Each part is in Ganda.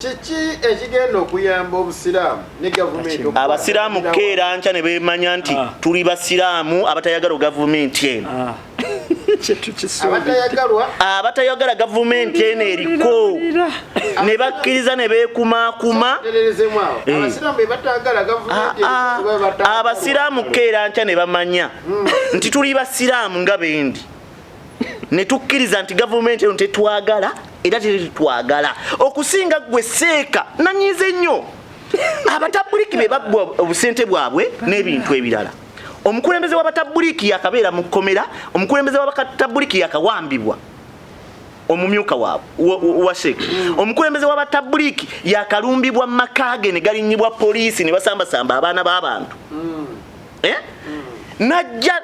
Kiki ekigenda okuyamba obusiraamu ne gavumenti abasiraamu keera ncha ne beemanya nti tuli basiraamu abatayagala gavumenti eno abatayagala gavumenti eno eriko ne bakkiriza ne beekumaakuma abasiraamu keera ncha ne bamanya nti tuli basiraamu nga bendi ne tukkiriza nti gavumenti eno tetwagala era tetwagala okusinga gwe seeka nanyize nnyo abatabuliki be babwa obusente bwabwe n'ebintu ebirala omukulembeze w'abatabuliki yakabeera mu kkomera omukulembeze w'abatabuliki yakawambibwa omumyuka waabwe wa seeka omukulembeze w'abatabuliki yakalumbibwa mu makaage ne galinyibwa poliisi ne basambasamba abaana b'abantu najja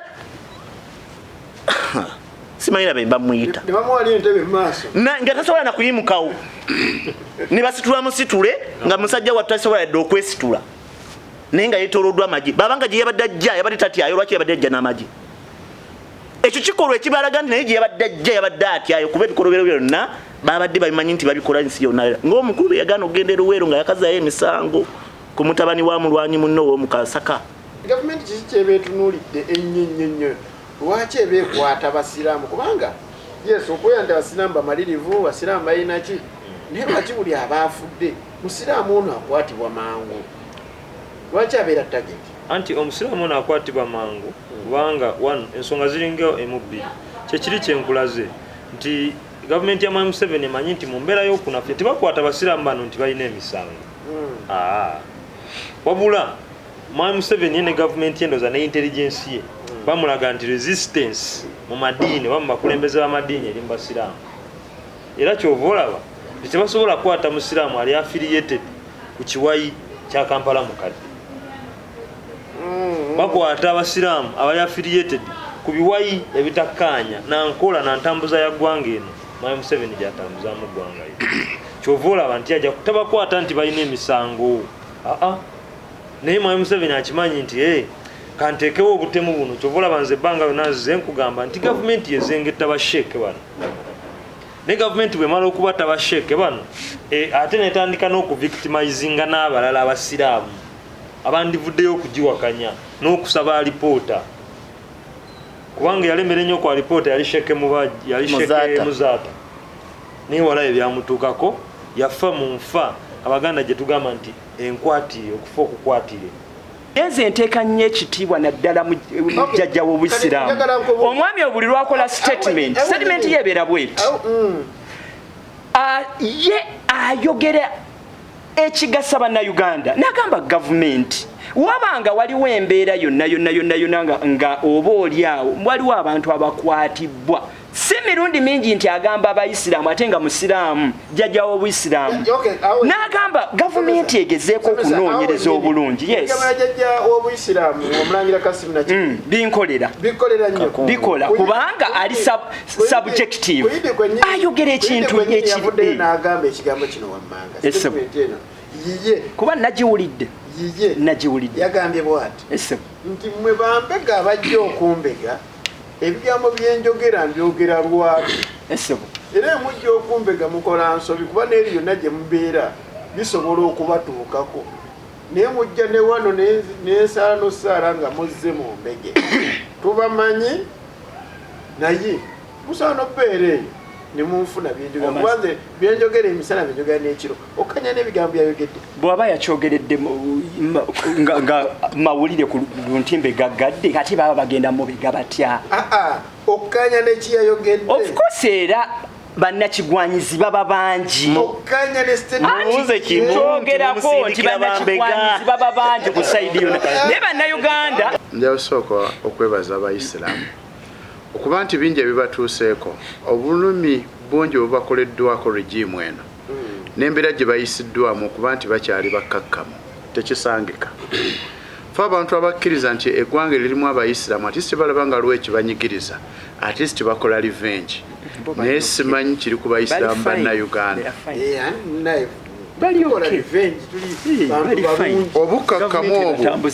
simanyira bemba muyita nga tasobola nakuyimukawo ne basitula musitule nga musajja watasobola yadde okwesitula naye nga yeetooloddwa amagi babanga gye yabadde ajja yabadde tatyayo lwaki yabadde ajja n'amagi ekyo kikolwa ekibalaga nti naye gye yabadde ajja yabadde atyayo kuba ebikolobero byonna babadde babimanyi nti babikola ensi yonna ng'omukulu bwe yagaana okugenda eruweero nga yakazayo emisango ku mutabani wa mulwanyi munno ow'omukasaka gavumenti kiki kyeba etunuulidde ennyo lwaki ebeekwata basiraamu kubanga yes okweyanda basiraamu bamalirivu basiraamu balina ki naye lwaki buli abaafudde musiraamu ono akwatibwa mangu lwaki abeera tageti anti omusiraamu ono akwatibwa mangu kubanga ensonga ziringa emubbiri kyekiri kyenkulaze nti gavumenti ya Mwami Museveni emanyi nti mu mbeera y'okunaffe tebakwata basiraamu bano nti balina emisango wabula Mwami Museveni ne gavumenti endoza ne intelligence ye bamulaga nti resistance mu madiini oba mu bakulembeze b'amadiini eri mu basiraamu era kyova olaba nti tebasobola kukwata musiraamu ali affiliated ku kiwayi kya Kampala mukadde bakwata abasiraamu abali affiliated ku biwayi ebitakkaanya nankola nantambuza ya ggwanga eno Mwami Museveni gyatambuzaamu ggwanga ye kyova olaba nti ajja tabakwata nti balina emisango naye Mwami Museveni akimanyi nti kantekewo obutemu buno kyovola banze ebbanga yonna nzize nkugamba nti gavumenti yezengetta basheeke bano ne gavumenti bwemala okubata basheeke bano ate netandika n'okuvictimizinga n'abalala abasiraamu abandivuddeyo okugiwakanya n'okusaba alipoota kubanga yalemera ennyo kwa alipoota yali sheeke muzaata naye walayo byamutuukako yafa mu nfa abaganda gye tugamba nti enkwatire okufa okukwatire Nze nteeka nnyo ekitiibwa naddala mu jjajja w'Obusiraamu omwami buli lwakola statement ye ebeera bweti ye ayogera ekigasa bannayuganda n'agamba gavumenti wabanga waliwo embeera yonna nga oba oliawo waliwo abantu abakwatibwa si mirundi mingi nti agamba abayisiraamu ate nga musiraamu jjajja w'Obuyisiraamu n'agamba gavumenti egezeeko okunoonyereza obulungi bikola kubanga ali subjective ayogera ekintu ekiri kuba nagiwulidde yagambye bwati nti mmwe bambega abajja okumbega ebigambo byenjogera mbyogera lwaki era emujja okumbega mukola nsobi kuba n'eri yonna gye mubeera bisobola okubatuukako naye mujja ne wano n'ensaala n'osaala nga muzze mu mbege tubamanyi naye musaana obbeera eyo ne munfuna byenjogera kubanze byenjogera emisana byenjogera n'ekiro okkanya n'ebigambo byayogedde bw'aba yakyogeredde nga mawulire ku luntimbe gaggadde ate baba bagenda mubega batya okkanya nekiyayogedde of course era bannakigwanyizi baba bangi okkanya kyogerako nti bannakigwanyizi baba bangi ku saidi yonna naye bannayuganda njawusooka okwebaza abayisiraamu okuba nti bingi ebibatuuseeko obulumi bungi obubakoleddwako regimu eno n'embeera gye bayisiddwamu okuba nti bakyali bakkakkamu tekisangika fe abantu abakkiriza nti eggwanga eririmu abayisiraamu ati sibalaba nga lwe ekibanyigiriza ate bakola revenge naye simanyi kiri ku bayisiraamu bannayuganda obukakkamu obwo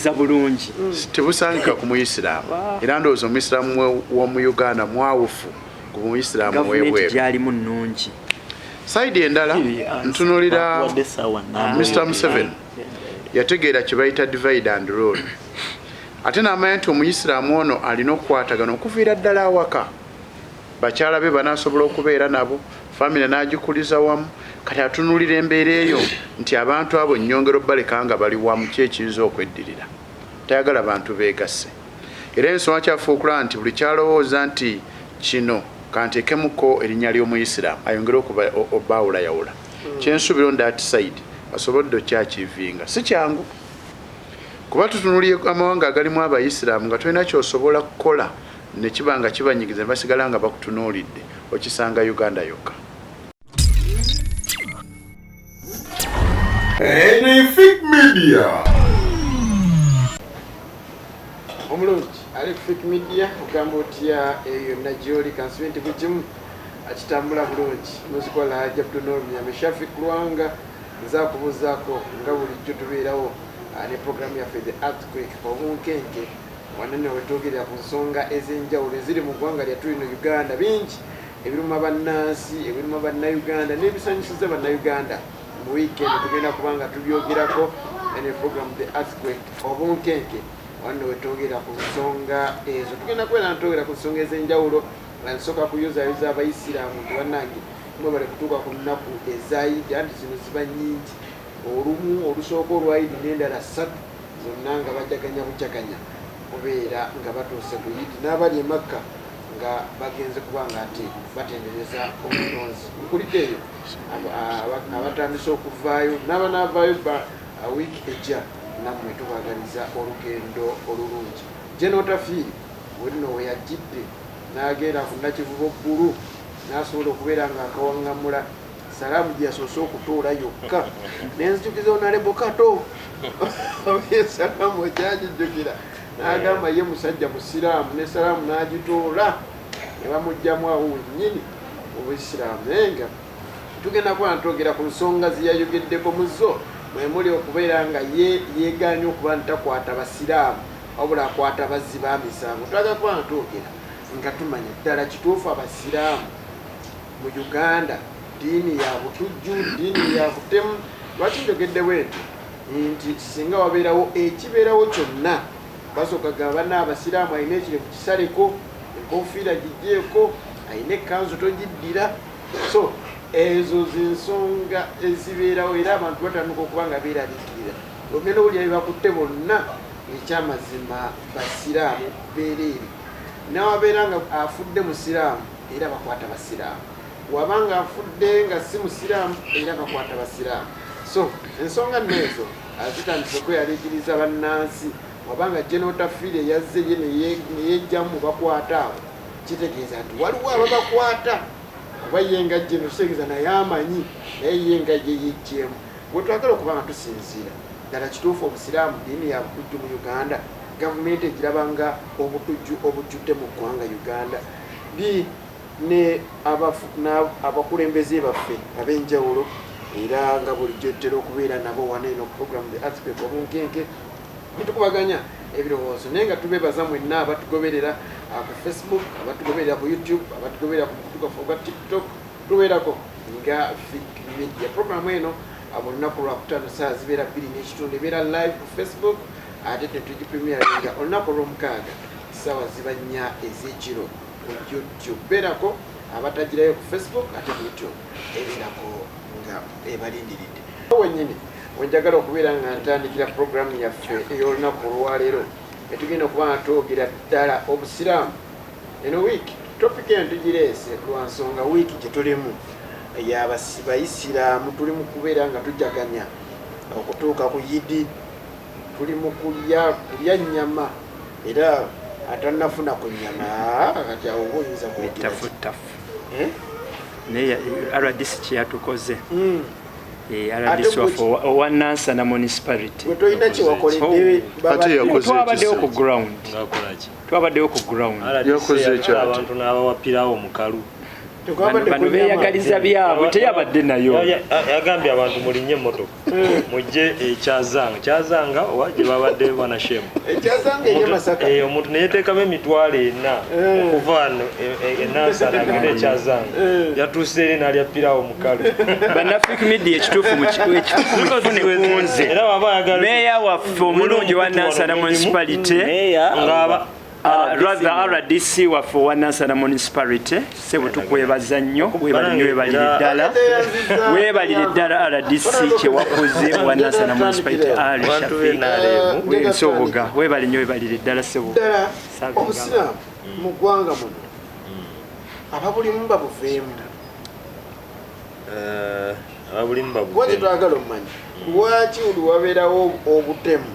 tebusangika ku muyisiraamu era ndowooza omuyisiraamu w'omu Uganda mwawufu ku muyisiraamu w'ebweru Saidi endala ntunulira Mr. Museveni yategeera kye bayita divide and rule. Ate n'amanya nti omuyisiraamu ono alina okukwatagana okuviira ddala awaka. Bakyala be banaasobola okubeera nabo, famire n'agikuliza wamu, kati atunulira embeera eyo nti abantu abo nnyongero baleka nga bali wamu kyekiyinza okweddirira. Tayagala abantu beegasse. Era ensonga kyafuukula nti buli kyalowooza nti kino kanteekemuko erinnya ly'omuyisiraamu ayongere okubaawulayawula. Kyensuubira on that side asobodde okyakiivinga. Si kyangu. Kuba tutunuliye amawanga agalimu abayisiraamu nga tolina kyosobola kukola ne kiba nga kibanyigiza basigala nga bakutunuulidde okisanga Uganda yokka. Enefic Media. Omulungi Enefic Media ogamba otya eyo najoli kansumenti kukimu akitambula bulungi muzikola haja butonoro myameshafi kulwanga nzakubuzaako nga bulijjo tubeerawo ne programu yaffe the earthquake obunkenke wanene wetwogerera ku nsonga ez'enjawulo eziri mu ggwanga lyattu lino Uganda bingi ebiruma bannansi ebiruma bannayuganda n'ebisanyusiza bannayuganda mu weekend tugenda kubanga tubyogerako ene programu the earthquake obunkenke wanene wetwogerera ku nsonga ezo tugenda kubeera ntwogera ku nsonga ez'enjawulo nga nsooka kuyozaayoza abayisiraamu nti bannange mwe bali kutuuka ku nnaku ezayidi anti zino ziba nnyingi olumu olusooka olwayidi n'endala 3 zonna nga bajaganya bujaganya kubeera nga batuuse ku yidi n'abali e Makka nga bagenze kuba nga ate batendereza omutonzi nkulidde eyo abatandise okuvaayo n'abanaavaayo wiiki ejja nammwe tubaagaliza olugendo olulungi Genotafiiri werino weyajjidde n'agenda ku Nakivubo bbulu n'asobola okubeera nga akawaŋŋamula salaamu gye yasoose okutuula yokka n'enzijukiza onalebo kato salaamu ekyagijjukira n'agamba ye musajja musiraamu ne salaamu n'agitoola ne bamugjamu awo wennyini obusiraamu enga tugenda kuba ntwogera ku nsonga ziyayogeddeko mu zo mwe muli okubeera nga yeegaanye okuba ntakwata basiraamu wabula akwata bazzi ba misango twaga kuba ntwogera nga tumanya ddala kituufu abasiraamu mu Uganda diini ya butujju diini ya butemu lwaki njogedde bwetyo nti singa wabeerawo ekibeerawo kyonna basooka gamba n'abasiraamu alina ekirevu kisaleko enkofiira gijjeeko alina ekkanzu togiddira so ezo zensonga ezibeerawo era abantu batandika okuba nga beeraliikirira ogenda owulira bebakutte bonna ekyamazima basiraamu beereere nawabeera nga afudde musiraamu era bakwata basiraamu wabanga afudde nga si musiraamu era bakwata basiraamu so ensonga nneezo azitandise okweyaliikiriza bannansi wabanga Genotafiiri yazze ye neyejjamu bakwata abo kitegeeza nti waliwo ababakwata kuba yenga Geno kitegeeza naye amanyi naye yenga ye yejjemu bwetwagala okuba nga tusinziira ddala kituufu obusiraamu diini ya butujju mu Uganda gavumenti egirabanga obutujju obujjudde mu ggwanga Uganda ne abakulembeze baffe ab'enjawulo era nga bulijjo ettera okubeera nabo waneeno programu the earthquake obunkenke bitukubaganya ebirowoozo naye nga tubeebaza mwenna abatugoberera ku Facebook abatugoberera ku YouTube abatugoberera ku butugafu obwa TikTok tubeerako nga Media programu eno buli lunaku lwakutaano saa zibeera 2:30 ebeera live ku Facebook ate netugiprimeringa olunaku olw'omukaaga ssaawa ziba 4 ez'ekiro ku YouTube beerako abatagirayo ku Facebook ate ku YouTube ebeerako nga ebalindiridde wennyini wenjagala okubeera nga ntandikira programu yaffe ey'olunaku olwaleero etugenda okuba nga twogera ddala obusiraamu eno wiiki topiki eno tugireese lwa nsonga wiiki gye tulimu bayisiraamu tuli mu kubeera nga tujaganya okutuuka ku yidi tuli mu kulya nnyama era atanafuna ku nnyama kati awo oba oyinza kugitafu naye RDC kyeyatukoze RDC waffe owannansa na municipality gwe tolina kyewakoledde twabaddewo ku ground ngakolaki twabaddewo ku ground abantu n'abawapirawo mukalu bano beyagaliza byabwe teyabadde nayo yagambye abantu mulinye emmotoka mujje ekyazanga oba gye babadde banashemu omuntu neyeteekamu emitwalo 4 okuva wano enansana agenda ekyazanga yatuuse eri n'alya pirawo mukalu bannafric media ekituufu mukifunze era waba ayagala meeya waffe omulungi wa nansana municipality rather RDC waffe wa nansana municipality sebo tukwebaza nnyo webalire ddala RDC kyewakoze wa nansana municipality Shafiq webali nnyo webalire ddala sebo obusiraamu mu ggwanga muno ababulimu babuveemu lwaki twagala omumanyi lwaki wabeerawo obutemu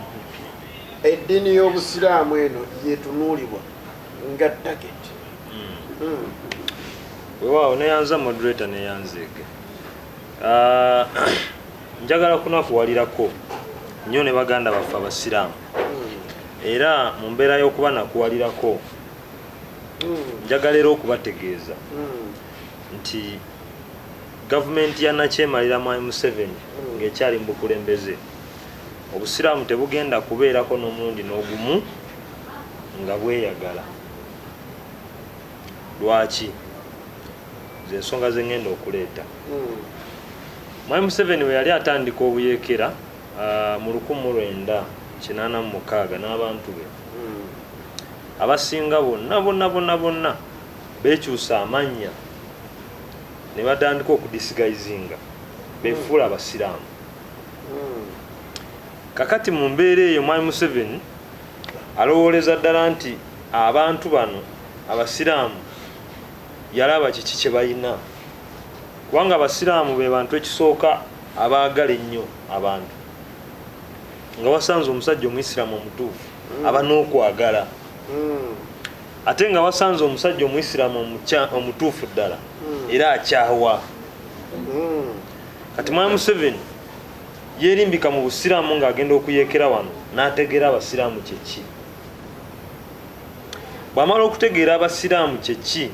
eddiini y'obusiraamu eno yetunuulibwa nga taketi wewaawo neyanza moderator neyanzeege njagala kunakuwalirako nnyo ne baganda baffe abasiraamu era mu mbeera y'okuba nakuwalirako njagala era okubategeeza nti gavumenti ya nakyemalira Mwai Museveni ng'ekyali mu bukulembeze obusiraamu tebugenda kubeerako n'omulundi n'ogumu nga bweyagala. Lwaki? Z'ensonga ze ngenda okuleeta. Mwai Museveni we yali atandika obuyeekera mu 1986 n'abantu be abasinga bonna beekyusa amannya ne batandika okudisigayizinga beefuula abasiraamu. Kakati mu mbeera eyo Mwai Museveni alowooleza ddala nti abantu bano abasiraamu yalaba kiki kye balina, kubanga abasiraamu be bantu ekisooka abaagala ennyo abantu. Nga wasanze omusajja omuyisiraamu omutuufu aba n'okwagala, ate nga wasanze omusajja omuyisiraamu omutuufu ddala era akyawa. Kati Mwai Museveni yeerimbika mu busiraamu ng'agenda okuyeekera wano n'ategeera abasiraamu kyeki. Bw'amala okutegeera abasiraamu kyeki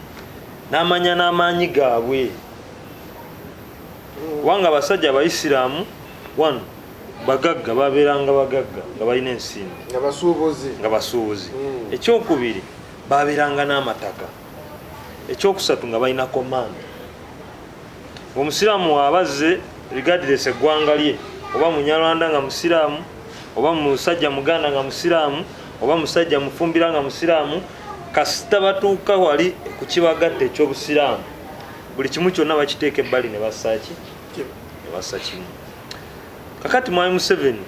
n'amanya n'amaanyi gaabwe, kubanga abasajja abayisiraamu wano bagagga, babeeranga bagagga nga balina ensimbi, nga basuubuzi. Ekyokubiri babeeranga n'amataka. Ekyokusatu nga balina komanda. Omusiraamu abazze regardless eggwanga lye, oba munyarwanda nga musiraamu, oba musajja muganda nga musiraamu, oba musajja mufumbira nga musiraamu, kasita batuuka wali ku kibagatta eky'obusiraamu, buli kimu kyonna bakiteeka ebbali ne bassa kimu. Kakati Mwai Museveni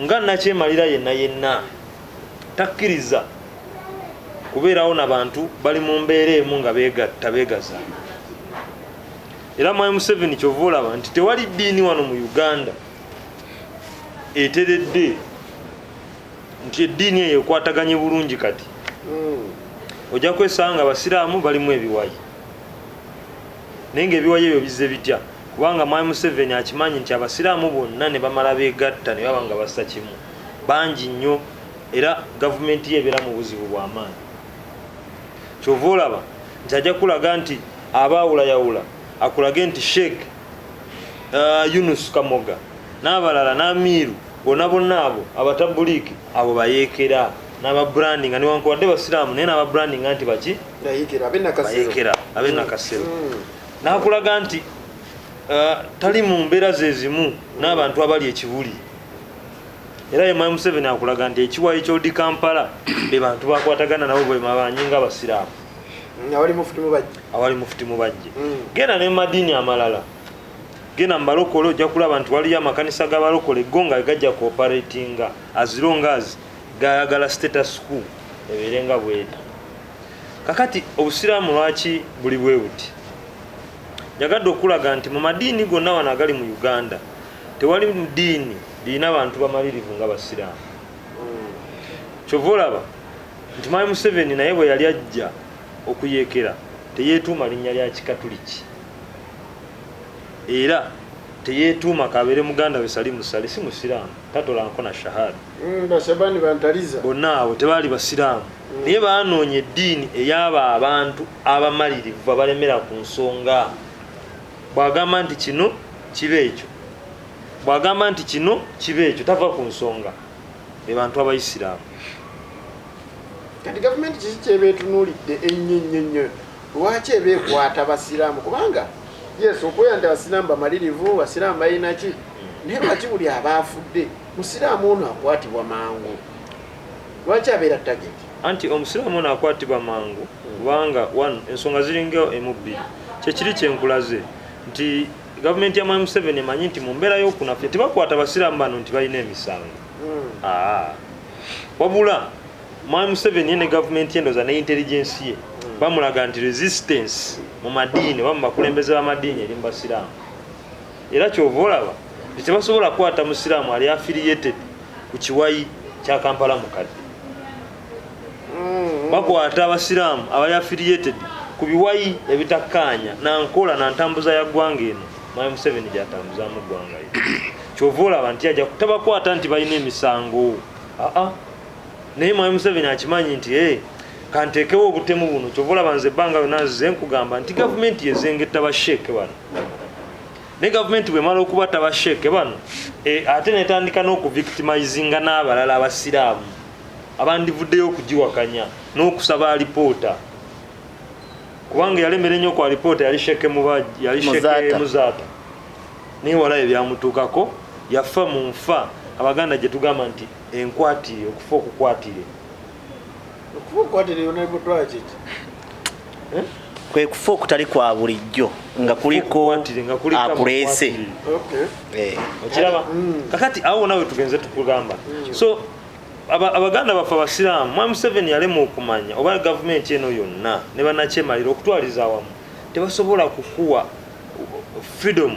nga nakyemalira yenna takkiriza kubeerawo n'abantu bali mu mbeera emu nga beegatta beegaza. Era Mwai Museveni kyova olaba nti tewali ddiini wano mu Uganda eteredde nti eddiini eyo ekwataganye bulungi. Kati ojja kwesanga abasiraamu balimu ebiwayi, naye ng'ebiwayi ebyo bizze bitya? Kubanga Mwai Museveni akimanyi nti abasiraamu bonna ne bamala beegatta ne baba nga bassa kimu, bangi nnyo, era gavumenti ye ebeera mu buzibu bw'amaanyi. Kyova olaba nti ajja kulaga nti abaawulayawula akulage nti Sheikh Yunus Kamoga n'abalala n'Amiru bonna abo abatabuliki abo bayeekera n'ababrandinga, newankubadde basiraamu naye n'ababrandinga nti baki bayeekera ab'enakasero. N'akulaga nti tali mu mbeera ze zimu n'abantu abali ekibuli. Era ye Mwai Museveni akulaga nti ekiwayi ky'odi Kampala be bantu bakwatagana nabo bwe mabanyi nga abasiraamu awali mufuti mu bajje. Genda ne madiini amalala, genda mu balokole, ojja kulaba nti waliyo amakanisa g'abalokole go nga gajja cooperatinga as long as gayagala status quo ebeerenga bweti. Kakati obusiraamu lwaki buli bwe buti? Njagadde okulaga nti mu madiini gonna wano agali mu Uganda tewali ddiini lirina abantu bamalirivu nga basiraamu. Kyova olaba nti Mwai Museveni naye bwe yali ajja okuyeekera teyeetuuma linnya lya Kikatuliki, era teyetuuma kabere muganda we sali musali si musiraamu tatolanko na shahada bashabani bantaliza bonna abo tebaali basiraamu naye baanoonya eddiini eyaba abantu abamalirivu abalemera ku nsonga bw'agamba nti kino kibe ekyo bw'agamba nti kino kibe ekyo tava ku nsonga be bantu abayisiraamu kati gavumenti kiki kyebeetunuulidde ennyo lwaki ebeekwata basiraamu kubanga yes okweya nti abasiraamu bamalirivu basiraamu balina ki naye lwaki buli abaafudde musiraamu ono akwatibwa mangu lwaki abeera tageti anti omusiraamu ono akwatibwa mangu kubanga ensonga ziringa emu-bbiri kyekiri kyenkulaze nti gavumenti ya Mwami Museveni emanyi nti mu mbeera y'okunafya tebakwata basiraamu bano nti balina emisango wabula Mwami Museveni ne gavumenti endoza ne intelligence ye bamulaga nti resistance mu madiini oba mu bakulembeze b'amadiini eri mu basiraamu era kyova olaba nti tebasobola kukwata musiraamu ali affiliated ku kiwayi kya Kampala mukadde bakwata abasiraamu abali affiliated ku biwayi ebitakkaanya na nkola na ntambuza ya ggwanga eno Mwami Museveni gy'atambuzaamu ggwanga ye kyova olaba nti ajja tabakwata nti balina emisango naye Mwami Museveni akimanyi nti kanteekewo obutemu buno kyova olaba nze ebbanga yonna nzize nkugamba nti gavumenti yezengetta basheeke bano naye gavumenti bwemala okubata basheeke bano ate netandika n'okuvictimizinga n'abalala abasiraamu abandivuddeyo okugiwakanya n'okusaba alipoota kubanga yalemera ennyo kwa alipoota yali sheeke muzaata naye walayo byamutuukako yafa mu nfa abaganda gye tugamba nti enkwatire okufa okukwatire kwe kufa okutali kwa bulijjo nga kuliko akuleese okiraba kakati awo nawe tugenze tukugamba so abaganda bafe abasiraamu Mwami Museveni yalema okumanya oba gavumenti eno yonna ne bannakyemalira okutwaliza awamu tebasobola kukuwa freedom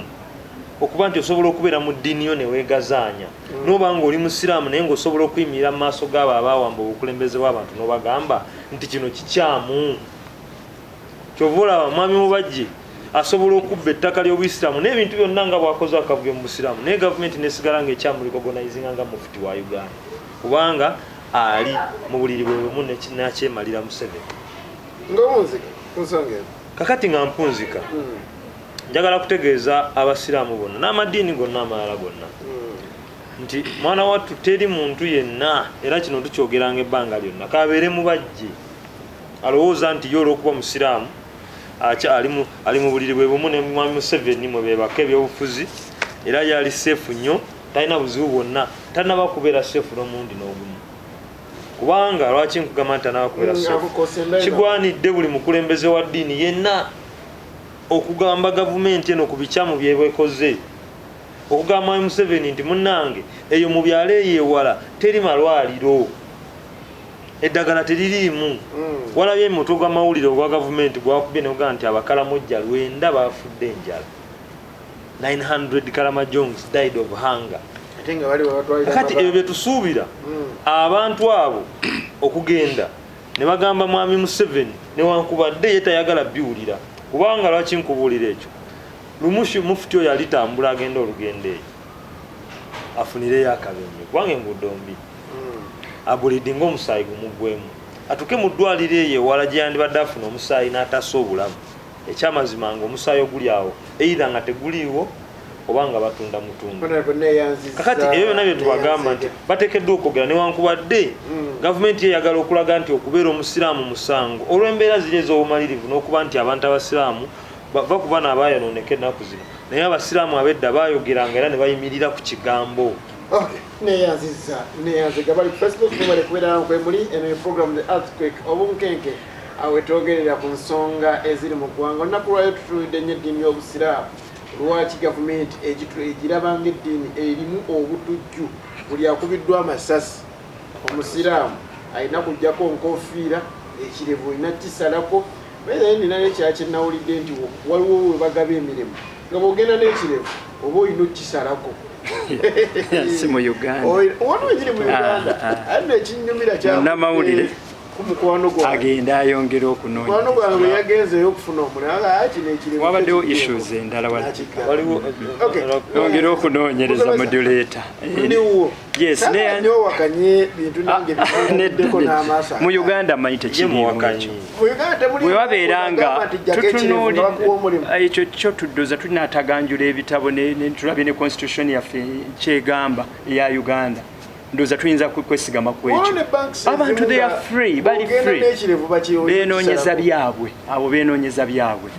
okuba nti osobola okubeera mu ddiini yo neweegazaanya n'oba nga oli musiraamu naye ng'osobola okuyimirira mu maaso gaabo abaawamba obukulembeze bw'abantu n'obagamba nti kino kikyamu kyova olaba mwami mubajje asobola okubba ettaka ly'obuyisiraamu n'ebintu byonna nga bwakoze akavuyo mu busiraamu naye gavumenti nesigala ng'ekyamulikogonayizinga nga mufuti wa Uganda kubanga ali mu buliri bwe bumu nakyemalira Museveni kakati nga mpunzika njagala kutegeeza abasiraamu bonna n'amadiini gonna amalala gonna nti mwana wattu teri muntu yenna era kino tukyogeranga ebbanga lyonna kabeere mubajje alowooza nti yo olw'okuba musiraamu ali mu buliri bwe bumu ne Mwami Museveni mwe beebaka ebyobufuzi era yali seefu nnyo talina buzibu bwonna tanaba kubeera seefu n'omundi n'ogumu kubanga lwaki nkugamba nti tanaba kubeera seefu kigwanidde buli mukulembeze wa ddiini yenna okugamba gavumenti eno ku bikyamu byebekoze okugamba Mwami Museveni nti munnange eyo mu byalo eyo teri malwaliro eddagala teririimu walabye emutwe gw'amawulire ogwa gavumenti gwakubye neogaa nti abakalamojja 9 bafudde enjala 900 Kalamajongs died of hunger kati ebyo byetusuubira abantu abo okugenda ne bagamba Mwami Museveni newankubadde ye tayagala biwulira kubanga lwaki nkubuulira ekyo lumushi mufuti oyo alitambula agenda olugendo eyo afunireyo akabenje kubanga enguudo mbi abulidinga omusaayi gumugwemu atuke mu ddwaliro eyo ewala gye yandibadde afuna omusaayi n'atassa obulamu ekyamazima nga omusaayi oguli awo eyira nga teguliiwo oba nga batunda mutundu kakati ebyo byonna bye tubagamba nti bateekeddwa okwogera newankubadde gavumenti eyagala okulaga nti okubeera omusiraamu musango olw'embeera ziri ez'obumalirivu n'okuba nti abantu abasiraamu bava ku bana abaayonooneka ennaku zino naye abasiraamu ab'edda baayogeranga era ne bayimirira ku kigambo neyanziga bali Facebook bali kubeera kwemuli eno program the earthquake obunkenke awe twogerera ku nsonga eziri mu ggwanga olunaku lwayo tutuulidde nnyo eddiini y'obusiraamu lwaki gavumenti egirabanga eddiini erimu obutujju buli akubiddwa amasasi omusiraamu alina kujjako nkofiira ekirevu olina kisalako beera nina nekyakyenawulidde nti waliwo we bagaba emirimu nga bwogenda n'ekirevu oba olina okisalako si mu Uganda wano wegiri mu Uganda ate ekinyumira namawulire mukwano gwange agenda ayongera okunonya mukwano gwange yagenzeyo okufuna omulala kino ekirimu wabaddewo issues endala waliwo yongera okunoonyereza modulator ndiwo yes nyo wakanye bintu nange biddeko n'amaaso mu Uganda manyi tekirimu bwe wabeera nga tutunuulira ekyo kyo tuddoza tulinaataganjula ebitabo ne tulabye ne constitution yaffe kyegamba eya Uganda ndoza tuyinza kwesigama ku ekyo abantu they are free bali free benoonyeza byabwe abo benoonyeza byabwe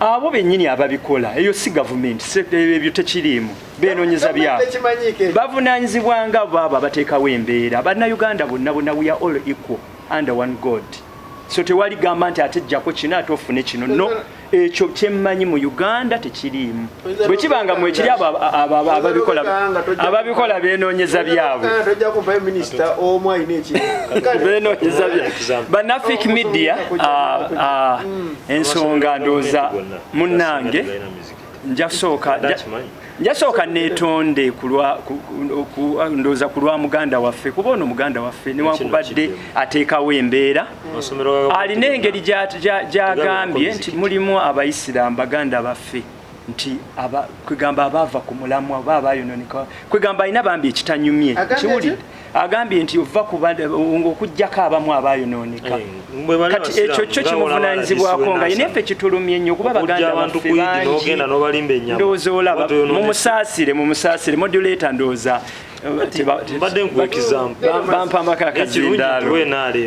abo bennyini ababikola eyo si government ebyo tekiriimu benoonyeza byabwe bavunaanyizibwanga baba bateekawo embeera bannayuganda bonna we are all equal under one God so tewali gamba nti atejjako kino ate ofune kino no ekyo kyemmanyi mu Uganda tekiriimu bwe kibanga mu ekiri ababikola benoonyeza byabwe benoonyeza byabwe banafik media ensonga ndooza munnange njasooka neetonde ndooza ku lwa muganda waffe kuba ono muganda waffe newankubadde ateekawo embeera alina engeri gy'agambye nti mulimu abayisiraamu baganda baffe nti kwegamba abaava ku mulamwa oba abayonooneka kwegamba alina bambi ekitanyumye kiwulidde agambye nti ova okuggyako abamu abayonooneka kati ekyo kyo kimuvunaanyizibwako nga yeneffe kitulumye nnyo kuba baganda baffe bangi ndowooza olaba mumusaasire modulator ndowooza bampambako akazindaalo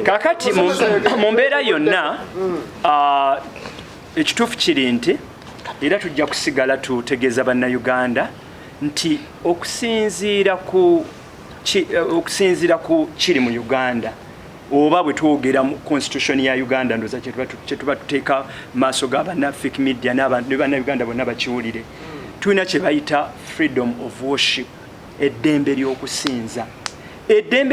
kakati mu mbeera yonna ekituufu kiri nti era tujja kusigala tutegeeza bannayuganda nti okusinziira ku kiri mu Uganda oba bwe twogera mu constitution ya Uganda ndoza kyetuba tuteeka maaso g'abannafik media ne bannayuganda bonna bakiwulire tulina kye bayita freedom of worship eddembe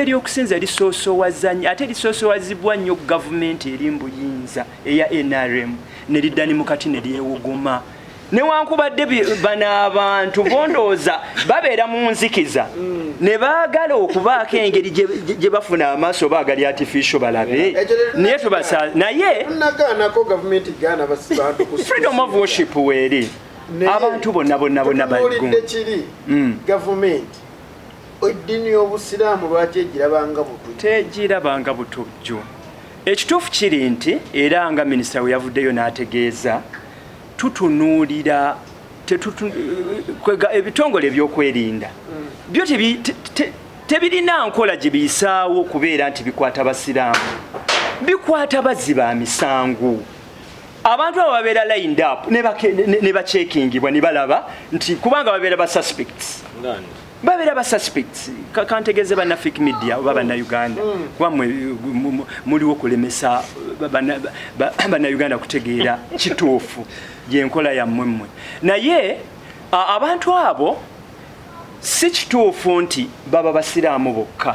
ly'okusinza lisoosowaza nnyo ate lisoosowazibwa nnyo gavumenti eri mbuyinza eya NRM ne lidda ne mukati ne lyewuguma newankubadde bano abantu bondooza babeera mu nzikiza ne baagala okubaako engeri gye bafuna amaaso oba agali artificial balabe naye naye freedom of worship weeri abantu bonna kiri gavumenti eddiini y'obusiraamu lwaki tegirabanga butujju ekituufu kiri nti era nga minisita we yavuddeyo n'ategeeza tutunuulira ebitongole ebyokwerinda byo tebirina nkola gye biyisaawo kubeera nti bikwata basiraamu bikwata bazzi ba misango abantu abo babeera lined up ne baceekingibwa ne balaba nti kubanga babeera basuspects kantegeeze bannafik media oba bannayuganda kuba muliwo kulemesa bannayuganda kutegeera kituufu yenkola yammwe naye abantu abo si kituufu nti baba basiraamu bokka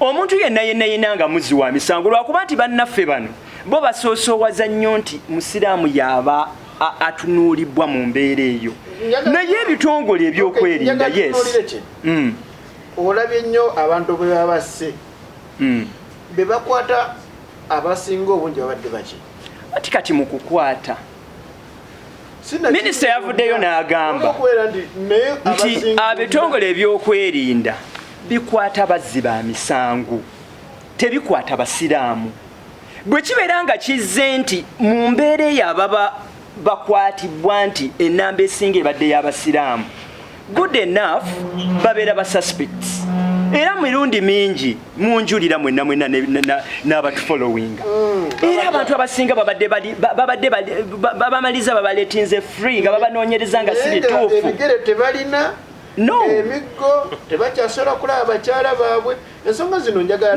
omuntu yenna nga muzzi wa misango lwakuba nti bannaffe bano bo basoosowaza nnyo nti musiraamu yaaba atunuulibwa mu mbeera eyo naye ebitongole ebyokwerinda olabye nnyo abantu bwe babasse be bakwata abasinga obungi babadde baki ati kati mu kukwata minisita yavuddeyo n'agamba nti ebitongole ebyokwerinda bikwata bazzi ba misango tebikwata basiraamu bwe kibeera nga kizze nti mu mbeera eyo ababa bakwatibwa nti ennamba esinga ebadde y'abasiraamu good enough babeera basuspects era mirundi mingi munjulira mwenna n'abatufollowinga era abantu abasinga babamaliza babaleetinze free nga babanoonyereza nga si bituufu ebigere tebalina emiggo tebakyasobola kulaba bakyala baabwe ensonga zino njagala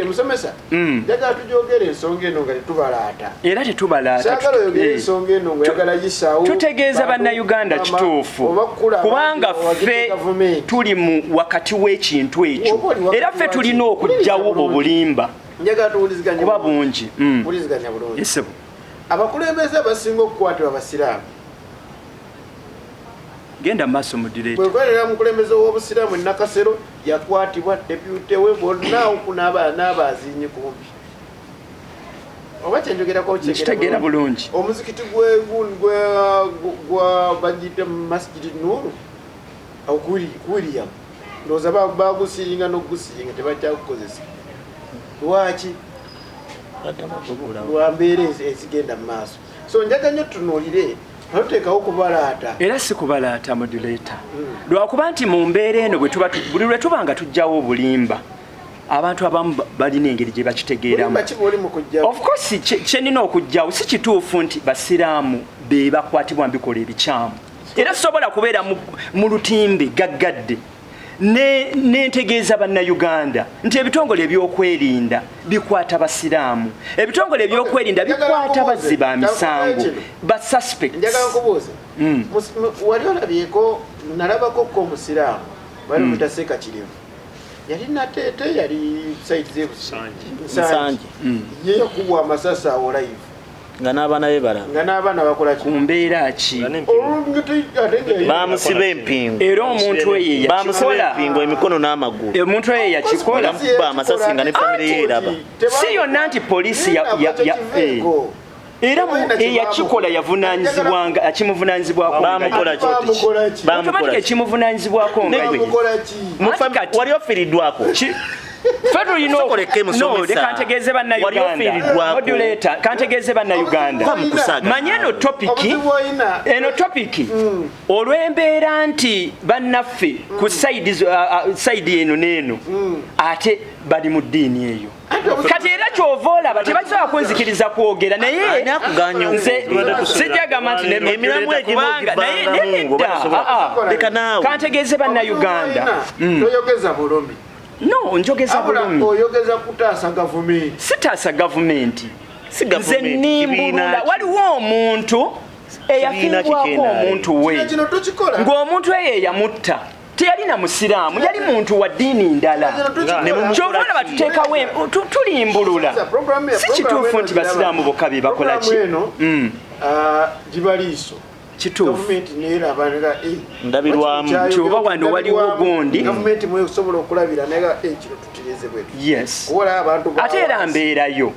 musomesa njagala tujogere ensonga eno nga tetubalaata era tetubalaata saagala oyogere ensonga eno nga yagala gisaawo tutegeeza bannayuganda kituufu kubanga ffe tuli mu wakati w'ekintu ekyo era ffe tulina okugjawo obulimba njagala tuwuliziganya kuba bungi wuliziganya bulungi abakulembeze abasinga okukwatibwa abasiraamu genda maaso moderator bwegwerera mukulembeze w'obusiraamu Nakasero yakwatibwa depute we bonna n'abazinyi kumpi obache njogera ko kitegera bulungi omuzikiti gwa bajita masjid nuru au kuriya ndoza bagusiringa no gusiringa tebajja kukozesa lwaki lwambeere ezigenda mu maaso so njaga nnyo tunuulire notekawo kubalaata era si kubalaata modulator lwakuba nti mu mbeera eno buli lwe tuba nga tujjawo obulimba abantu abamu balina engeri gye bakitegeeramu of course kyenina okujjawo si kituufu nti basiraamu be bakwatibwa mbikola ebikyamu era sobola kubeera mu lutimbe gaggadde n'entegeeza bannayuganda nti ebitongole ebyokwerinda bikwata basiraamu ebitongole ebyokwerinda bikwata bazzi ba misango ba suspects wali olabyeko nalabako ko omusiraamu bali mutaseka kirevu yali natete yali site zebusanji ye yakubwa amasasi awo live nga n'abaana be balaba nga n'abaana bakola ku mbeera ki bamusiba empingo era omuntu eyo bamusiba empingo emikono n'amagulu omuntu eyo yakikola bamukuba amasasi nga ne famire ye eraba si yonna nti poliisi era eyakikola yavunaanyizibwanga akimuvunanyizibwako bamukola ekimuvunanyizibwako nga wali ofiriddwako kantegeeze bannayuganda kantegeeze bannayuganda manye eno topiki olw'embeera nti bannaffe ku sayidi eno n'eno ate bali mu ddiini eyo kati era kyova olaba tebakisobola kunzikiriza kwogera naye nze sijagamba nti emiramu egimubanga naye nedda kantegeeze bannayuganda toyogeza bulomi no njogeza bulumi oyogeza kutaasa gavumenti sitaasa gavumenti nze nimbulula waliwo omuntu eyafiibwako omuntu we ng'omuntu eyo yamutta teyalina musiraamu yali muntu wa ddiini ndala kyova olaba tuteekawo tulimbulula si kituufu nti basiraamu bokka be bakola ki gibaliiso kituufu ndabirwamu kyoba wano waliwo gundi gavumenti mwesobola okulabira naye ekiro tutereeze bwe yes ate era mbeerayo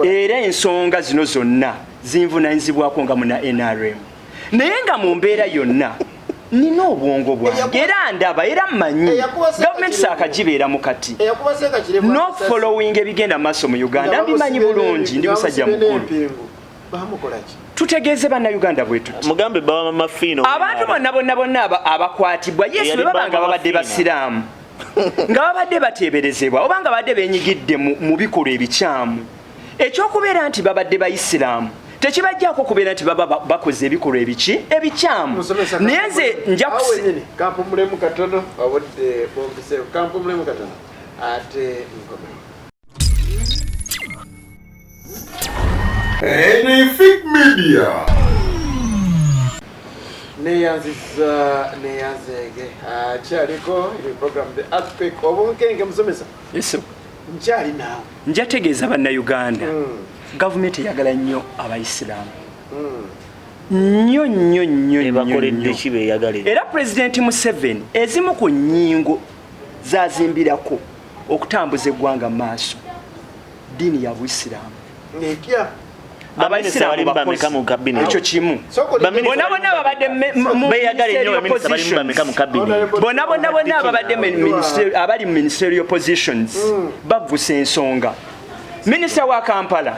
era ensonga zino zonna zinvunanyizibwako nga muna NRM naye nga mu mbeera yonna nina obwongo bwange era ndaba era mmanyi gavumenti saakagibeera mu kati not following ebigenda mu maaso mu Uganda mbimanyi bulungi ndi musajja mukulu tutegeeze bannayuganda bwe tuti mugambe baba mafiino abantu bonna abakwatibwa yesu bwe baba nga babadde basiraamu nga babadde bateeberezebwa oba nga babadde beenyigidde mu bikolwa ebikyamu ekyokubeera nti babadde bayisiraamu tekibajjaako kubeera nti baba bakoze ebikolwa ebikyamu naye nze nja kampumulemu katono obudde bombiseo kampumulemu katono ate nkomere Anything Media. Neyanzege kyaliko program the aspect obunkenge musomesa yesu nkyali naawe njategeeza bannayuganda gavumenti eyagala nnyo abayisiraamu nnyo bakoledde ki beeyagala era pulezidenti Museveni ezimu ku nnyingo zazimbirako okutambuza eggwanga mu maaso ddiini ya buyisiraamu etya abayisiraamu bakozi ekyo kimu bona bonna babadde abali mu ministerial positions bavusa ensonga minisita wa Kampala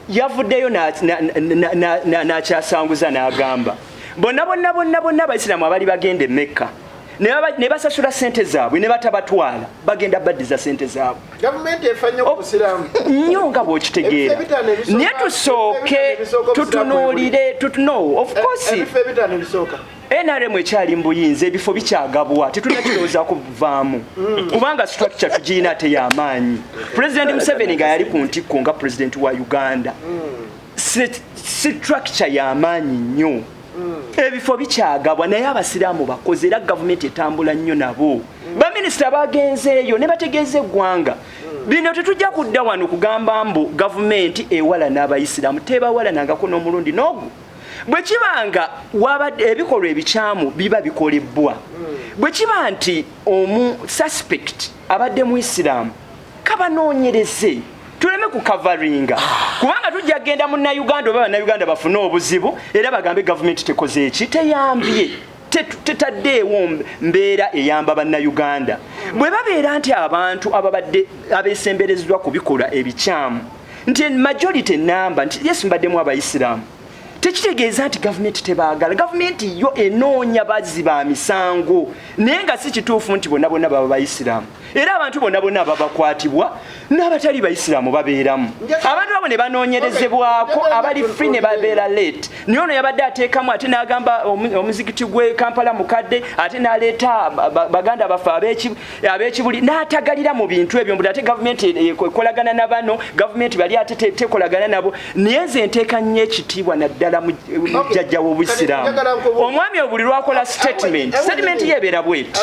yavuddeyo n'akyasanguza n'agamba bonna abayisiraamu abali bagenda e Mecca ne basasula sente zaabwe ne batabatwala bagenda baddiza sente zaabwe gavumenti efanya okusiraamu nnyo nga bw'okitegeera naye tusooke tutunuulire of course NRM ekyali mu buyinza ebifo bikyagabwa tetunakirowooza kuvaamu kubanga structure tugirina ate y'amaanyi pulezidenti Museveni nga yali ku ntikko nga pulezidenti wa Uganda structure y'amaanyi nnyo ebifo bikyagabwa naye abasiraamu bakoze era gavumenti etambula nnyo nabo baminisita bagenzeeyo ne bategeeza eggwanga bino tetujja kudda wano kugamba mbu gavumenti ewala n'abayisiraamu tebawalanangako n'omulundi n'ogu bwe kibanga ebikolwa ebikyamu biba bikolebbwa bwe kiba nti suspect abadde mu isiraamu kabanoonyereze tuleme kukavaringa kubanga tujja genda mu Uganda oba Uganda bafune obuzibu era bagambe government tekoze eki teyambye tetaddeewo mbeera eyamba bannayuganda bwe babeera nti abantu ababadde abeesemberezebwa kubikola ebikyamu nti majority number nti yes mbaddemu abayisiraamu tekitegeeza nti gavumenti tebaagala gavumenti yo enoonya bazzi ba misango naye nga si kituufu nti bonna bonna baba bayisiraamu era abantu bonna bonna babakwatibwa n'abatali bayisiraamu babeeramu abantu abo ne banoonyerezebwako abali free ne babeera late naye ono yabadde ateekamu ate n'agamba omuzikiti gwe Kampala mukadde ate n'aleeta baganda bafe ab'ekibuli n'atagalira mu bintu ebyo mbu ate gavumenti ekolagana na bano gavumenti bali ate tekolagana nabo naye nze nteeka nnyo ekitiibwa naddala mu jjajja w'obusiraamu omwami obuli lwakola statement yeebeera bweti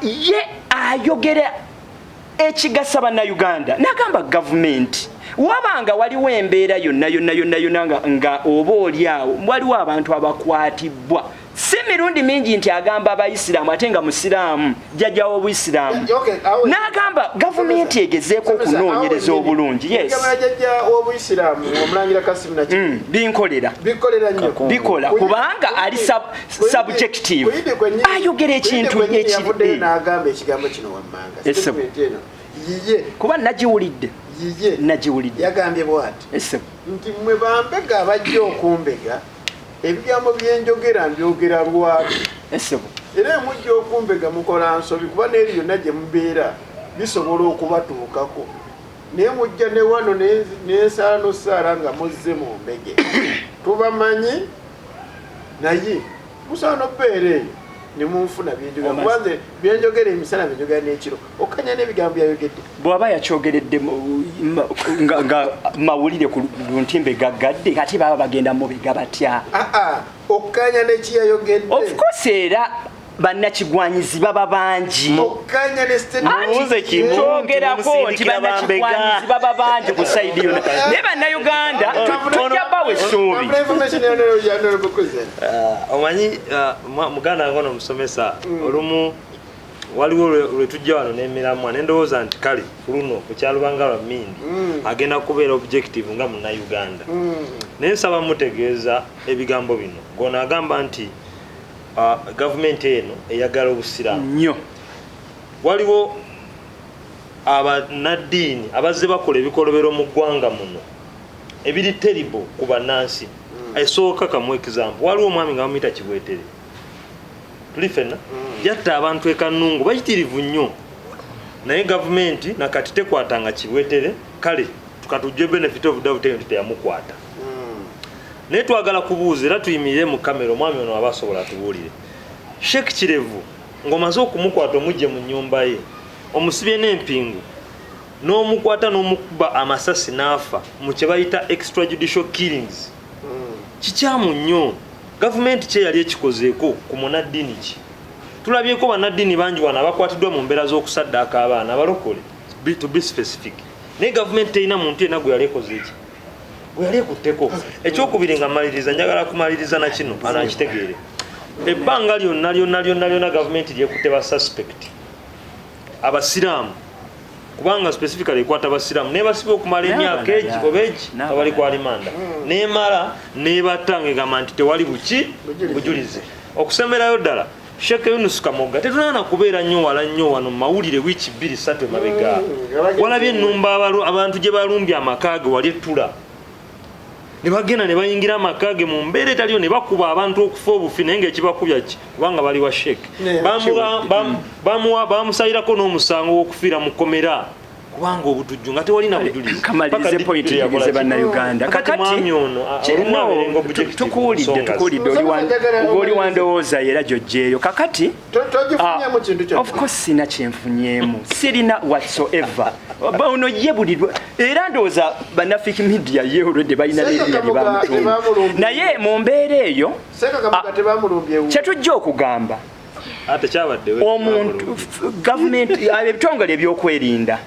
ye ayogera ekigasa bannayuganda n'agamba gavumenti wabanga waliwo embeera yonna nga oba oliawo waliwo abantu abakwatibwa si mirundi mingi nti agamba abayisiraamu ate nga musiraamu jjajja w'obuyisiraamu n'agamba gavumenti egezeeko okunoonyereza obulungi binkolera bikola kubanga ali subjective ayogera ekintu ekiri kuba nagiwulidde yagambye bwati nti mmwe bambega abajja okumbega ebigambo byenjogera mbyogera lwaki era emujja okumbega mukola nsobi kuba n'eri yonna gye mubeera bisobola okubatuukako naye mujja ne wano n'ensaala n'osaala nga muzze mu mbege tubamanyi naye musaana obeera eyo nemunfuna byenjogera kubanze byenjogera emisana byenjogera n'ekiro okanya n'ebigambo byayogedde bw'aba yakyogeredde nga mawulire ku luntimbe gaggadde ate baba bagenda mubega batya okanya n'ekiyayogedde of course era bannakigwanyizi baba bangi kyogerako nti bannakigwanyizi baba bangi ku saidi yonna naye bannayuganda tujja bawa essuubi omanyi muganda ngono omusomesa olumu waliwo lwetujja wano n'emiramwa nendowooza nti kale kuluno kukyalubanga lwa mindi agenda kubeera objective nga munnayuganda naye nsaba mutegeeza ebigambo bino gona agamba nti gavumenti eno eyagala obusiraamu nnyo waliwo abannaddiini abazze bakola ebikolobero mu ggwanga muno ebiri terrible ku bannansi esooka kamu example waliwo omwami nga bamuyita Kibwetere tuli fenna yatta abantu ekanungu bayitirivu nnyo naye gavumenti nakati tekwatanga Kibwetere kale tukatujje benefit of doubt eno teyamukwata naye twagala kubuuza era tuyimirire mu kamera omwami ono aba asobola tubuulire Sheikh Kirevu ng'omaze okumukwata omujje mu nnyumba ye omusibye n'empingu n'omukwata n'omukuba amasasi n'afa mu kye bayita extrajudicial killings kikyamu nnyo gavumenti kye yali ekikozeeko ku munnaddiini ki tulabyeko bannaddiini bangi wano abakwatiddwa mu mbeera z'okusaddaaka abaana abalokole to be specific naye gavumenti terina muntu yenna gwe yali ekoze eki yali ekutteko ekyokubiri nga maliriza njagala kumaliriza na kino anakitegeere ebbanga lyonna gavumenti lyekutte ba suspect abasiraamu kubanga specifically ekwata abasiraamu nebasiba okumala emyaka egi oba egi abali ku alimanda nemala nebatta ng'egamba nti tewali bujulizi okusemberayo ddala Sheikh Yunus Kamoga tetunaana kubeera nnyo wala nnyo wano mawulire wiiki 2-3 emabega walabye ennumba abantu gye balumbye amakaage wali ettula ne bagenda ne bayingira amakaage mu mbeera etaliyo ne bakuba abantu okufa obufi naye ng'ekibakubya ki kubanga bali wa Sheikh bamusayirako n'omusango w'okufiira mu komera kubanga obutujju nga tewalina bujulizi kamalirize point egize bannayuganda kakati tukuwulidde oli wandowooza era gyojjeeyo kakati of course sina kyenfunyemu sirina whatsoever ono ye buli era ndowooza bannafiki media ye olwedde balina n'erinnya lye bamutumba naye mu mbeera eyo kyetujja okugamba omuntu gavumenti ebitongole ebyokwerinda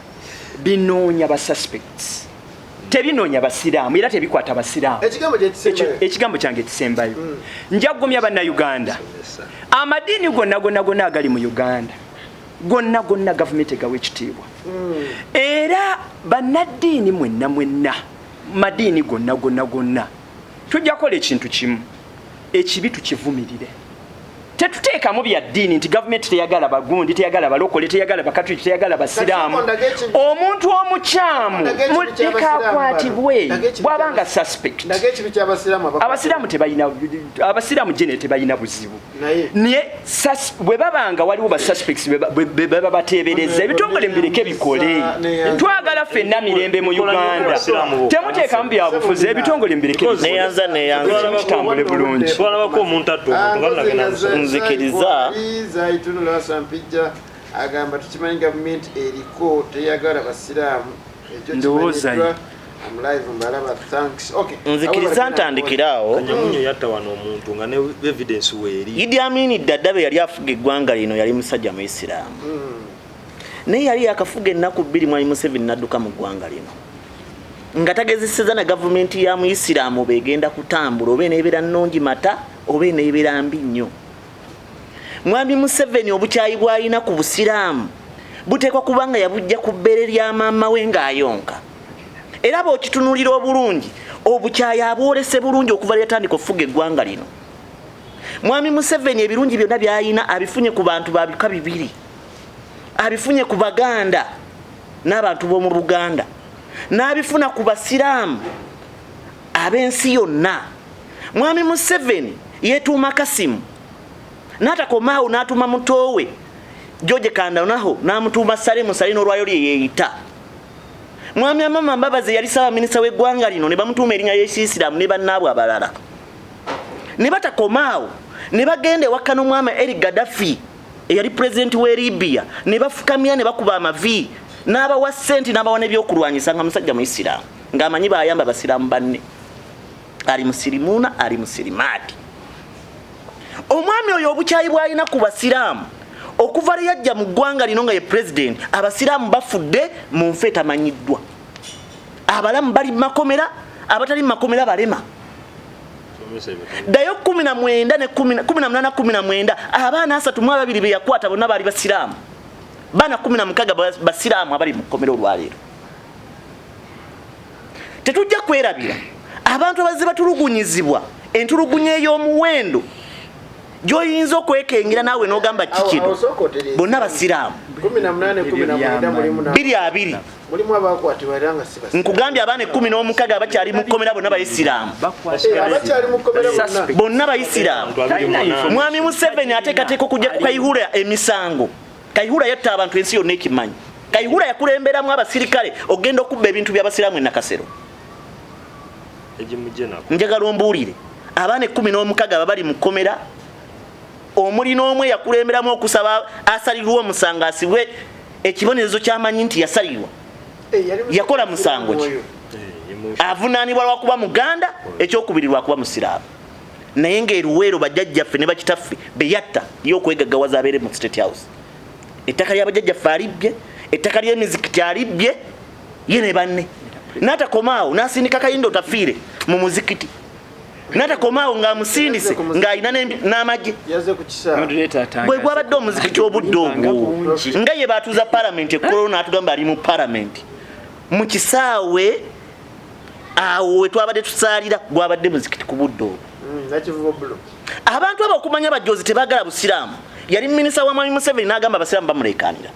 binoonya ba suspects tebinoonya basiraamu era tebikwata basiraamu ekigambo kyange kisembayo njagumya bannayuganda amadiini gonna agali mu Uganda gonna government egawe ekitiibwa era bannaddiini mwenna madiini gonna tujja kukola ekintu kimu ekibi tukivumirire tetuteekamu bya ddiini nti gavumenti teyagala bagundi teyagala balokole teyagala bakatuliki teyagala basiraamu omuntu omukyamu muleka akwatibwe bw'abanga suspect abasiraamu tebalina buzibu naye bwe babanga waliwo basuspects bwe baba bateebereza ebitongole mbireke bikole twagala ffenna mirembe mu Uganda temuteekamu byabufuzi ebitongole mbireke bitambule bulungi twalabako omuntu nzikiriza itunula sampijja agamba tukimanyi gavumenti eriko teyagala basiraamu ndowooza nzikiriza ntandikiraawo kanyamunyo yatta wano omuntu nga ne evidence weeri Idi Amin Dadabe yali afuga eggwanga lino yali musajja muisiraamu naye yali akafuga ennaku 2 mwali Museveni nadduka mu ggwanga lino nga tagezeseza na gavumenti ya muisiraamu begenda kutambula oba eneebeera nnungi mata oba eneebeera mbi nnyo. Mwami Museveni obukyayi bw'alina ku busiraamu buteekwa kubanga yabujja ku bbere lya maama we ng'ayonka era bw'okitunuulira obulungi obukyayi abwolese bulungi okuva lyatandika okufuga eggwanga lino. Mwami Museveni ebirungi byonna by'alina abifunye ku bantu ba bika bibiri, abifunye ku Baganda n'abantu b'omu Buganda, n'abifuna ku basiraamu ab'ensi yonna. Mwami Museveni yetuuma Kasimu n'atakomaawo n'atuma mutowe George Kandanaho n'amutuuma Salemu n'olwayo lye yeeyita. Mwami Amama Mbabazi yali ssaaba minisita w'eggwanga lino ne bamutuuma erinnya ly'Ekiyisiraamu ne bannaabwe abalala. Ne batakomaawo ne bagenda ewaka n'omwami Eri Gaddafi eyali pulezidenti w'e Libya ne bafukamira ne bakuba amavi n'abawa ssente n'abawa n'ebyokulwanyisa nga musajja muisiraamu ng'amanyi baayamba basiraamu banne ali musirimuuna ali musirimaati. Omwami oyo obukyayi bw'alina ku basiraamu okuva lye yajja mu ggwanga lino nga ye pulezidenti abasiraamu bafudde mu nfe etamanyiddwa. Abalamu bali mu makomera, abatali mu makomera balema. Ddayo 19 ne 18 abaana 32 be yakwata bonna baali basiraamu, baana 16 basiraamu abali mu kkomera olwaleero. Tetujja kwerabira abantu abazze batulugunyizibwa entulugunya ey'omuwendo gy'oyinza okwekengera naawe n'ogamba kikino bonna basiraamu 2 mulimu abakwatibwa era nga si basiraamu. nkugambye abaana 16 abakyali mu kkomera bonna bayisiraamu, abakyali mu kkomera bonna bayisiraamu. Mwami Museveni ateekateeka okujja ku Kayihura emisango. Kayihura yatta abantu ensi yonna ekimanyi. Kayihura yakulemberamu abasirikale ogenda okubba ebintu by'abasiraamu e Nakasero. Njagala ombuulire abaana 16 abali mu kkomera omuli n'omwe yakulemberamu okusaba asalirwa omusango asibwe ekibonerezo ky'amanyi nti yasalirwa. Yakola musango ki? Avunaanibwa lwakuba Muganda, ekyokubiri lwakuba musiraamu. Naye ng'eruweero bajjajjaffe ne bakitaffe be yatta y'okwegaggawaza abeere mu State House. Ettaka lya bajjajjaffe alibbye, ettaka ly'emizikiti alibbye, ye ne banne. N'atakomaawo n'asindika Kayindo tafiire mu muzikiti. N'atakomaawo ng'amusindise ng'alina n'amagye. Bwe gwabadde omuzikiti obudde obwo nga ye baatuuza palamenti ekkololo n'atugamba ali mu palamenti. Mu kisaawe awo we twabadde tusaalira gwabadde muzikiti ku budde obwo. Abantu abo okumanya bajoozi tebaagala busiraamu. Yali minisita wa Mwami Museveni n'agamba abasiraamu bamuleekaanira.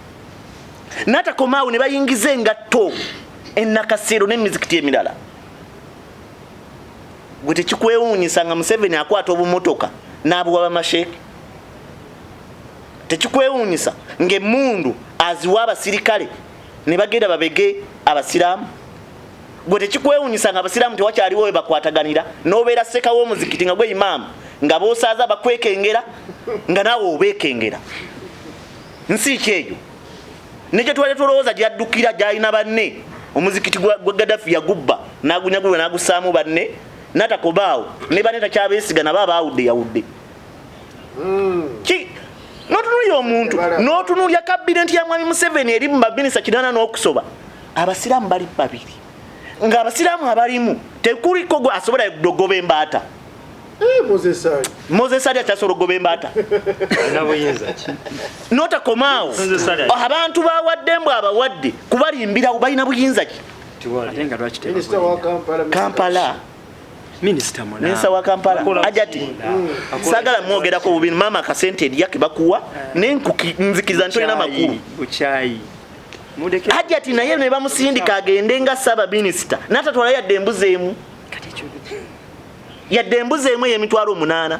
N'atakomaawo ne bayingiza engatto e Nakasero n'emizikiti emirala. Gwe tekikwewuunyisa nga Museveni akwata obumotoka n'abuwa bamasheeke? Tekikwewuunyisa ng'emmundu aziwa abasirikale ne bagenda babege abasiraamu? Gwe tekikwewuunyisa nga abasiraamu tewakyaliwo we bakwataganira n'obeera sseka w'omuzikiti nga gwe imaamu nga boosaaza bakwekengera nga naawe obeekengera? Nsi ki eyo? Ne gye twali tulowooza gyaddukira gy'alina banne. Omuzikiti gwa Gaddafi yagubba n'agunyagulwa n'agussaamu banne. N'atakomaawo ne banne takyabeesiga nabo abaawudde yawudde. N'otunuulya omuntu n'otunuulya kabinenti ya Mwami Museveni eri mu baminisita 80 n'okusoba, abasiraamu bali 2. Ng'abasiraamu abalimu tekuliko gwe asobola okugoba embaata. Moses ali akyasolo gobembata nota komao abantu bawadde mbwa abawadde kubalimbira balina buyinza ki Kampala Minister wa Kampala ajati sagala mwogerako bubi mama kasente yake bakuwa nenkuki nzikiza ntolina makuru buchayi ajati naye ne bamusindika agende nga saba minister natatwala yadde embuzeemu yadde embuzeemu y'emitwalo 8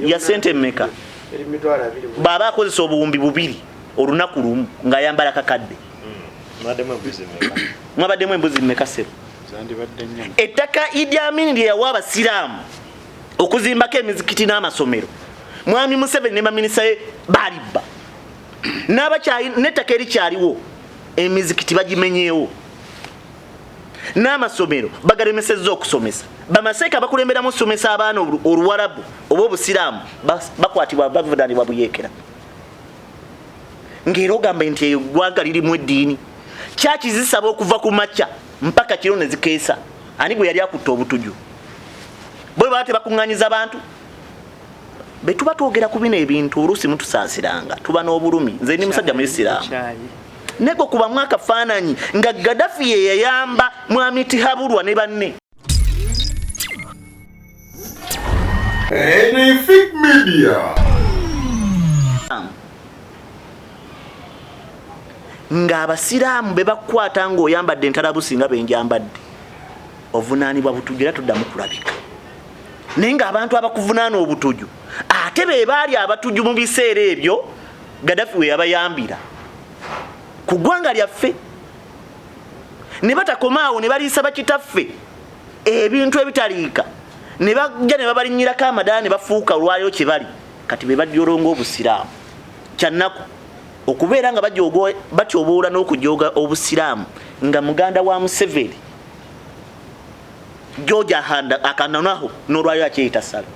ya sente mmeka baba akozesa obuwumbi 2 olunaku lumu nga yambala kakadde mwabaddemu embuzi mmeka sebo ettaka Idi Amin lye yawa abasiraamu okuzimbako emizikiti n'amasomero mwami Museveni ne baminisita balibba n'ettaka erikyaliwo emizikiti bagimenyeewo n'amasomero bagalemesezza okusomesa bamaseeka bakulemberamu okusomesa abaana oluwarabu oba obusiraamu bakwatibwa bavunaanibwa buyeekera ng'era ogamba nti eggwanga lirimu eddiini kyaki zisaba okuva ku makya mpaka kiro ne zikeesa ani gwe yali akutta obutujju bwe baba tebakuŋŋaanyiza abantu be tuba twogera ku bino ebintu oluusi mutusaasiranga tuba n'obulumi nze ndi musajja muisiraamu nego kuba mwaka faananyi nga Gaddafi ye yayamba mwami Tihabulwa ne banne Anything Media. nga abasiraamu be bakwata ng'oyambadde entalabusi nga benjambadde ovunaanibwa butujju era tuddamu kulabika naye ng'abantu abakuvunaana obutujju ate be baali abatujju mu biseera ebyo Gaddafi we yabayambira ku ggwanga lyaffe ne batakomaawo ne baliisa bakitaffe ebintu ebitaliika ne bajja ne babalinnyirako amadaala ne bafuuka olwaliro kye bali kati be bajolonga obusiraamu kyannaku okubeera nga batyoboola n'okujooga obusiraamu nga muganda wa Museveni George akananaho n'olwaliro akyeyita sala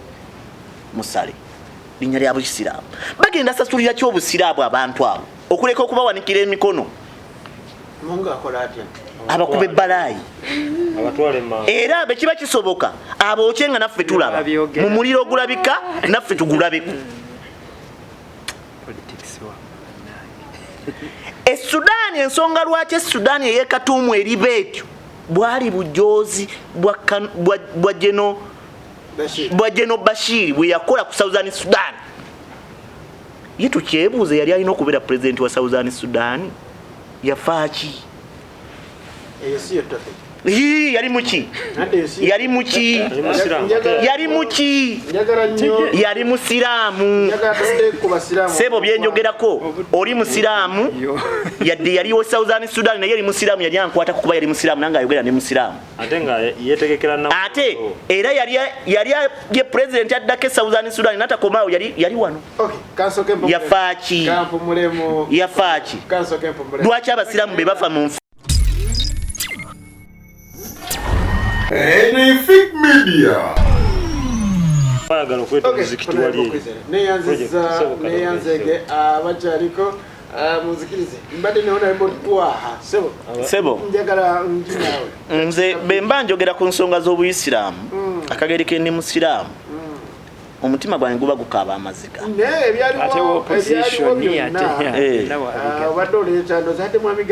musale linnya lya busiraamu bagenda sasulira ki obusiraamu abantu abo okuleka okubawanikira emikono abakuba ebbalaayi era be kiba kisoboka abookye nga naffe tulaba mu muliro ogulabika naffe tugulabeko Sudaani ensonga lwaki Sudaani eyekatuumu eriba etyo bwali bujoozi bwa Geno Bashir bwe yakola ku Southern Sudan ye tukyebuuza yali alina okubeera pulezidenti wa Southern Sudan yafaaki yali muki yali musiraamu sebo byenjogerako oli musiraamu yadde yali wa Southern Sudan naye yali musiraamu yali ankwata kuba yali musiraamu nanga ayogera ne musiraamu ate era yali ye president addake Southern Sudan natakomaawo yali wano yafaaki lwaki abasiraamu be bafa mu Anything Media. Neyanzege abachaliko muzikirize mbadde neona ebo twaha sebo njagala njinawe nze bemba njogera ku nsonga z'obuyisiraamu akageri ke ndi musiraamu omutima gwange guba gukaba amaziga ate opposition ate badole chando zate mwami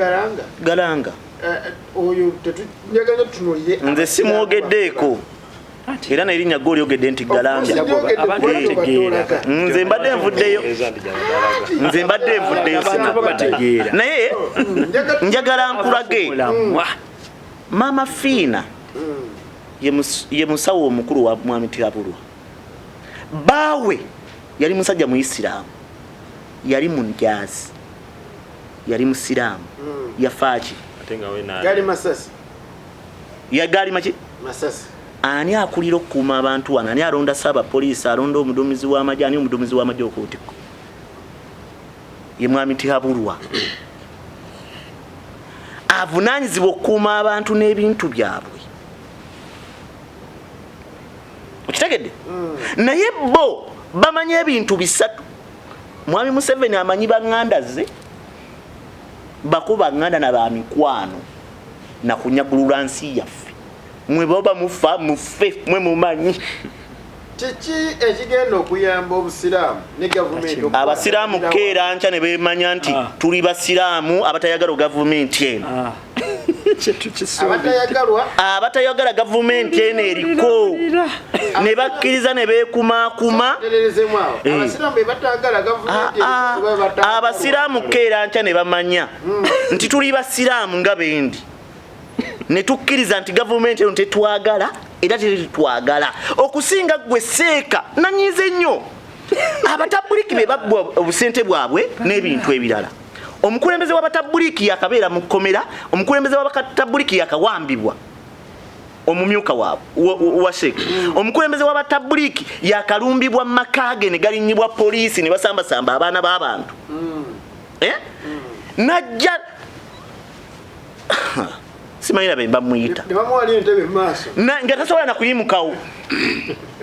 galanga oyo tetunyaganya tunulire nze simwogeddeeko era nerinnya goli ogedde nti galambya nze mbadde nvuddeyo naye njagala nkulage Mama Fiina ye musawo omukulu wa mwami Tihabulwa baawe yali musajja muisiraamu yali munjazi yali musiraamu yafaaki gali masasi yagali maki masasi ani akulira okukuuma abantu wano ani alonda saba poliisi alonda omuduumizi w'amagye ani omuduumizi w'amagye okuutiko ye mwami Tihabulwa avunaanyizibwa okukuuma abantu n'ebintu byabwe okitegedde naye bo bamanyi ebintu bisatu mwami Museveni amanyi baŋŋanda ze bakuba nganda na bamikwano na kunyagulula nsi yaffe mwe baba mufa mufe mwe mumanyi kiki ekigenda okuyamba obusiraamu ne gavumenti abasiraamu keera nca ne beemanya nti tuli basiraamu abatayagala gavumenti eno abatayagala gavumenti eno eriko ne bakkiriza ne beekumaakuma abasiraamu keera nca ne bamanya nti tuli basiraamu nga bendi ne tukkiriza nti gavumenti eno tetwagala era tetwagala okusinga gwe seeka nanyize nnyo abatabuliki be babbwa obusente bwabwe n'ebintu ebirala omukulembeze w'abatabuliki yakabeera mu kkomera omukulembeze w'abatabuliki yakawambibwa omumyuka waabwe wa sheeka omukulembeze w'abatabuliki yakalumbibwa mu makaage ne galinnyibwa poliisi ne basambasamba abaana b'abantu najja simanyira bemba muyita nga tasobola nakuyimukawo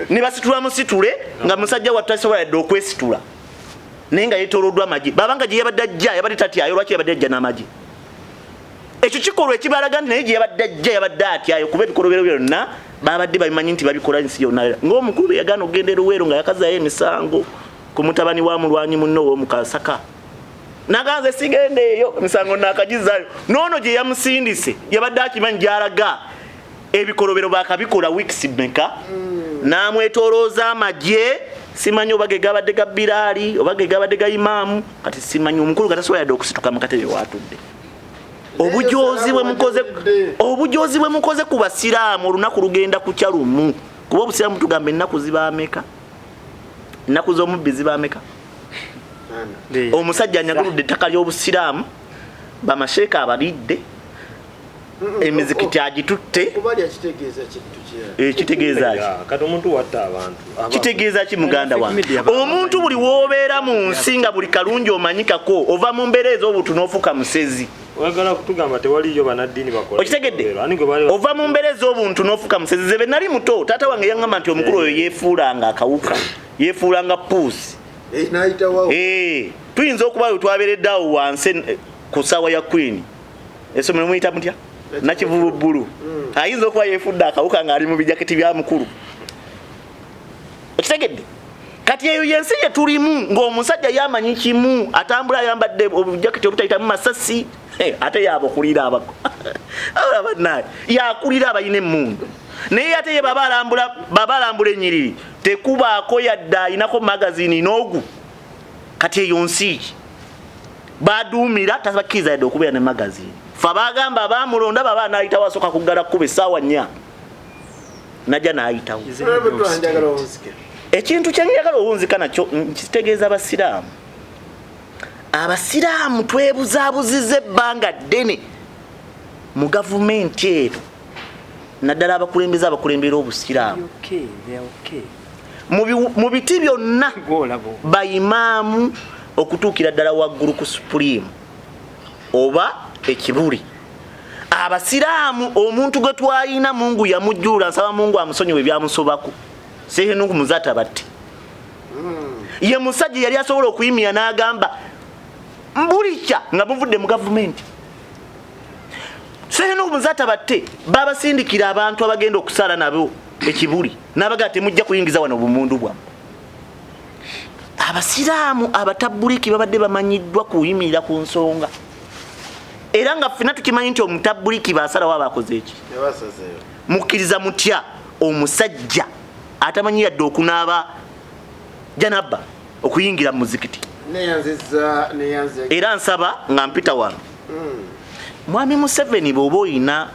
ne basitula musitule nga musajja watasobola yadde okwesitula naye nga yeetooloddwa amagi babanga gye yabadde ajja yabadde tatyayo lwaki yabadde ajja n'amagi ekyo kikolwa ekibalaga nti naye gye yabadde ajja yabadde atyayo kuba ebikolobero byonna babadde babimanyi nti babikola ensi yonna ng'omukulu bwe yagaana okugenda eruweero nga yakazayo emisango ku mutabani wa mulwanyi munno ow'omukasaka naganze sigende eyo emisango naakagizayo noono gye yamusindise yabadde akimanyi gy'alaga ebikolobero bakabikola wiikisi meka n'amwetoolooza amagye simanyi oba ge gabadde ga biraali oba ge gabadde ga imaamu kati simanyi omukulu gatasobola yadde okusituka mu katebe watudde obujoozi bwe mukoze ku basiraamu olunaku lugenda kukya lumu kuba obusiraamu tugamba ennaku zibaameka ennaku z'omubbi zibaameka omusajja anyaguludde ettaka ly'obusiraamu bamasheeka abalidde emizikiti agitutte kitegeeza ki muganda wange omuntu buli woobeera mu nsi nga buli kalungi omanyikako ova mu mbeera ez'obutu n'ofuuka musezi okitegedde ova mu mbeera ez'obuntu n'ofuuka musezi ze be nali muto taata wange yaŋŋamba nti omukulu oyo yeefuulanga akawuka yeefuulanga puusi tuyinza okuba we twabeereddeawo wansi ku ssaawa ya queen essomero muyita mutya nakivubu bbulu ayinza okuba yeefudde akawuka ng'ali mu bijaketi bya mukulu okitegedde kati eyo yensi gye tulimu ng'omusajja yamanyi kimu atambula ayambadde obujaketi obutayitamu masasi ate yaaba okulira abako abannaye yakulira abalina emmundu naye ate ye baba alambula ennyiriri tekubaako yadde ayinako magazini n'ogu kati eyo nsi baduumira tabakkiriza yadde okubeera ne magazini fe bagamba bamulonda baba naayitawo asooka kuggala kkuba essaawa 4 najja naayitawo ekintu kyenjagala owunzika nakyo nkitegeeza abasiraamu twebuzaabuzizza ebbanga ddene mu gavumenti ero naddala abakulembera obusiraamu mu biti byonna bayimaamu okutuukira ddala waggulu ku supuliimu oba ekibuli abasiraamu omuntu gwe twalina mungu yamujjuula nsaba mungu amusonyiwe byamusobako sehenungu muzata batte ye musajja yali asobola okuyimira n'agamba mbulikya nga muvudde mu gavumenti sehenungu muzata batte babasindikira abantu abagenda okusala nabo ekibuli n'abagaa temujja kuyingiza wano bumundu bwamu abasiraamu abatabuliki babadde bamanyiddwa kuyimirira ku nsonga era nga ffena tukimanyi nti omutabuliki basalawo abakoze eki mukkiriza mutya omusajja atamanyi yadde okunaaba janaba okuyingira mu muzikiti era nsaba nga mpita wano mwami Museveni bw'oba oyina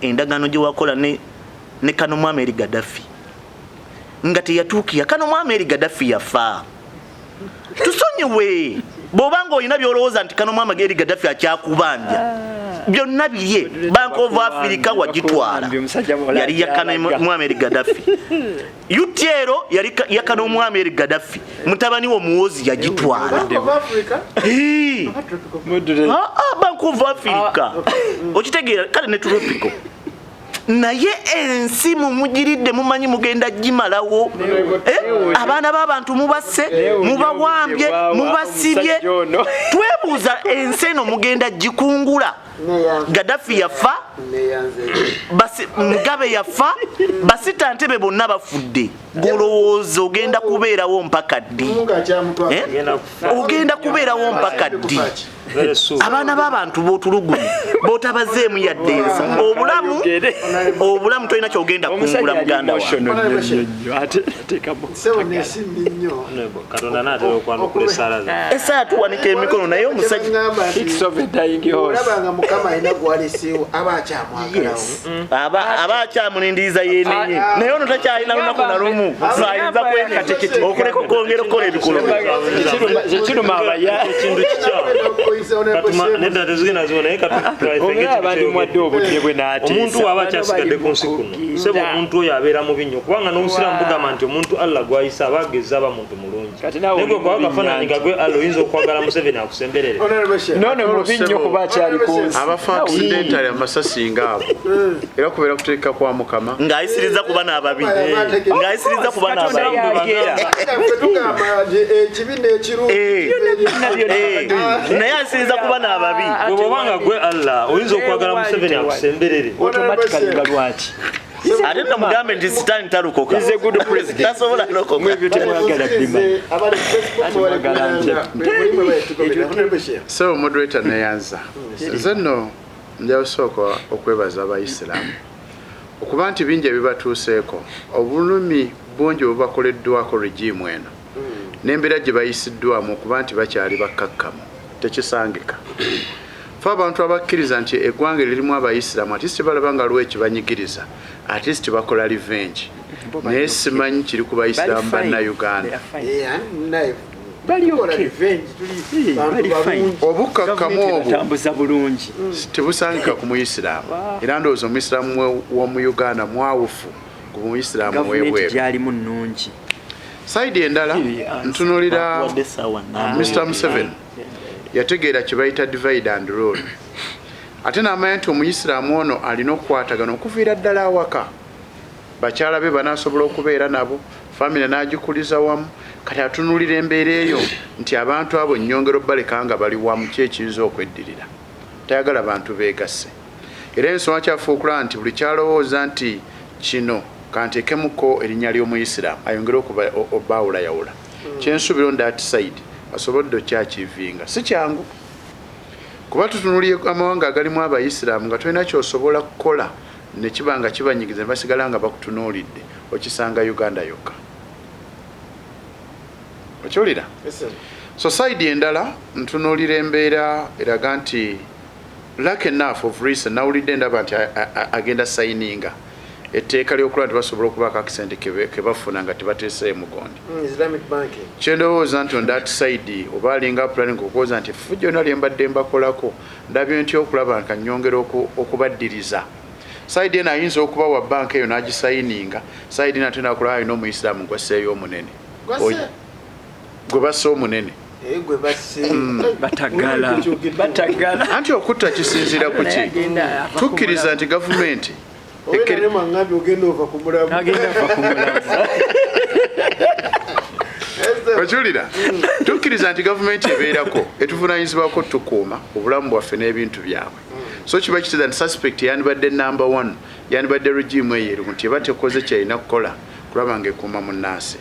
endagaano gye wakola ne kano mwami eri Gaddafi nga teyatuukira kano mwami eri Gaddafi yafa tusonyiwe bw'obanga olina byolowooza nti kano mwami eri Gaddafi akyakubanja byonna birye Bank of Africa wagitwala yali yakana mwami eri Gaddafi Yutiero yali yakana mwami eri Gaddafi mutabani wo muwozi yagitwala Bank of Africa okitegeera kale ne tropical naye ensi mumugiridde mumanyi mugenda gimalawo abaana b'abantu mubasse mubawambye mubasibye mbabuuza ensi eno mugenda gikungula. Gaddafi yafa, Mugabe yafa, basita Ntebe bonna bafudde. Golowooza ogenda kubeerawo mpaka ddi? Ogenda kubeerawo mpaka ddi? Abaana b'abantu b'otulugunya b'otabazeemu yadde ensa. Obulamu tolina ky'ogenda kungula muganda wange. Esaala tuwanika emikono naye omusajja aba akyamulindiriza yenenye naye ono takyalina lunaku na lumu ayinza okuleka okwongera okukola ebikolwa. Omuntu aba akyasigadde ku nsi kuno sebo omuntu oyo abeera mu binnyo kubanga n'obusiraamu bugamba nti omuntu Allah gw'ayisa aba agezza aba muntu mulungi. Naye gwe kwa kafaananyi nga gwe Allah oyinza okwagala Museveni akusemberere. Mu binnyo kuba akyali ku nsi. Abafa accidentally amasasi ng'abo era kubeera kuteeka kwa Mukama ng'ayisiriza kuba n'ababi. Ng'ayisiriza kuba n'ababi. Naye ayisiriza kuba n'ababi. Bw'obanga gwe Allah oyinza okwagala Museveni akusemberere. Automatically nga lwaki? Ate no mugambe nti sitaani talukoka. He's a good president. Tasobola kulokoka. Mwebyo temwagala ddima. So moderator neyanza nze nno njawusooka okwebaza abaisiraamu okuba nti bingi ebibatuuseeko obulumi bungi obubakoleddwako regimu eno n'embeera gye bayisiddwamu okuba nti bakyali bakkakkamu tekisangika. Fe abantu abakkiriza nti eggwanga lirimu abaisiraamu ati balaba nga lweki banyigiriza ati bakola revenge naye simanyi kiri ku baisiraamu bannayuganda. Obukakkamu obwo tebusangika ku muisiraamu era ndowooza omuisiraamu w'omu Uganda mwawufu ku muisiraamu w'ebweru. Saidi endala ntunuulira Mr. Museveni yategeera kye bayita divide and rule. Ate n'amanya nti omuyisiraamu ono alina okukwatagana okuviira ddala awaka. Bakyala be banaasobola okubeera nabo, famire n'agikuliza wamu. Kati atunuulira embeera eyo nti abantu abo nnyongero baleka nga bali wamu kyekiyinza okweddirira. Tayagala bantu beegasse. Era ensonga kyafuukula nti buli kyalowooza nti kino kanteekemuko erinnya ly'omuyisiraamu ayongere okubaawulayawula. Kyensuubira on that side asobodde okyakiivinga si kyangu kuba tutunuulye amawanga agalimu abayisiraamu nga tolina kyosobola kukola ne kiba nga kibanyigiza ne basigala nga bakutunuulidde okisanga Uganda yokka. Okyolira? So side endala ntunuulira embeera eraga nti luck enough of recent nawulidde ndaba nti agenda sayininga etteeka ly'okulaba nti basobola okubaako akisente ke bafuna nga tebateeseeyo mugondi. Islamic banking. Kyendowooza nti on that side oba alinga planning okwoza nti effufu gyonna lye mbadde mbakolako ndabye nti okulaba nka nnyongera okubaddiriza. Side eno ayinza okuba wa banka eyo n'agisayininga side eno ate nakulaba alina omuyisiraamu gwasseeyo omunene. Gwe basse omunene. Batagala. Anti okutta kisinziira ku ki? Tukkiriza nti gavumenti Ojulira tukkiriza nti gavumenti ebeerako etuvunaanyizibwako tukuuma obulamu bwaffe n'ebintu byabwe. So kiba kitegeeza nti suspect yandibadde number 1 yandibadde regimu eyo erimu nti eba tekoze kyalina kukola kulaba ng'ekuuma munnaasi.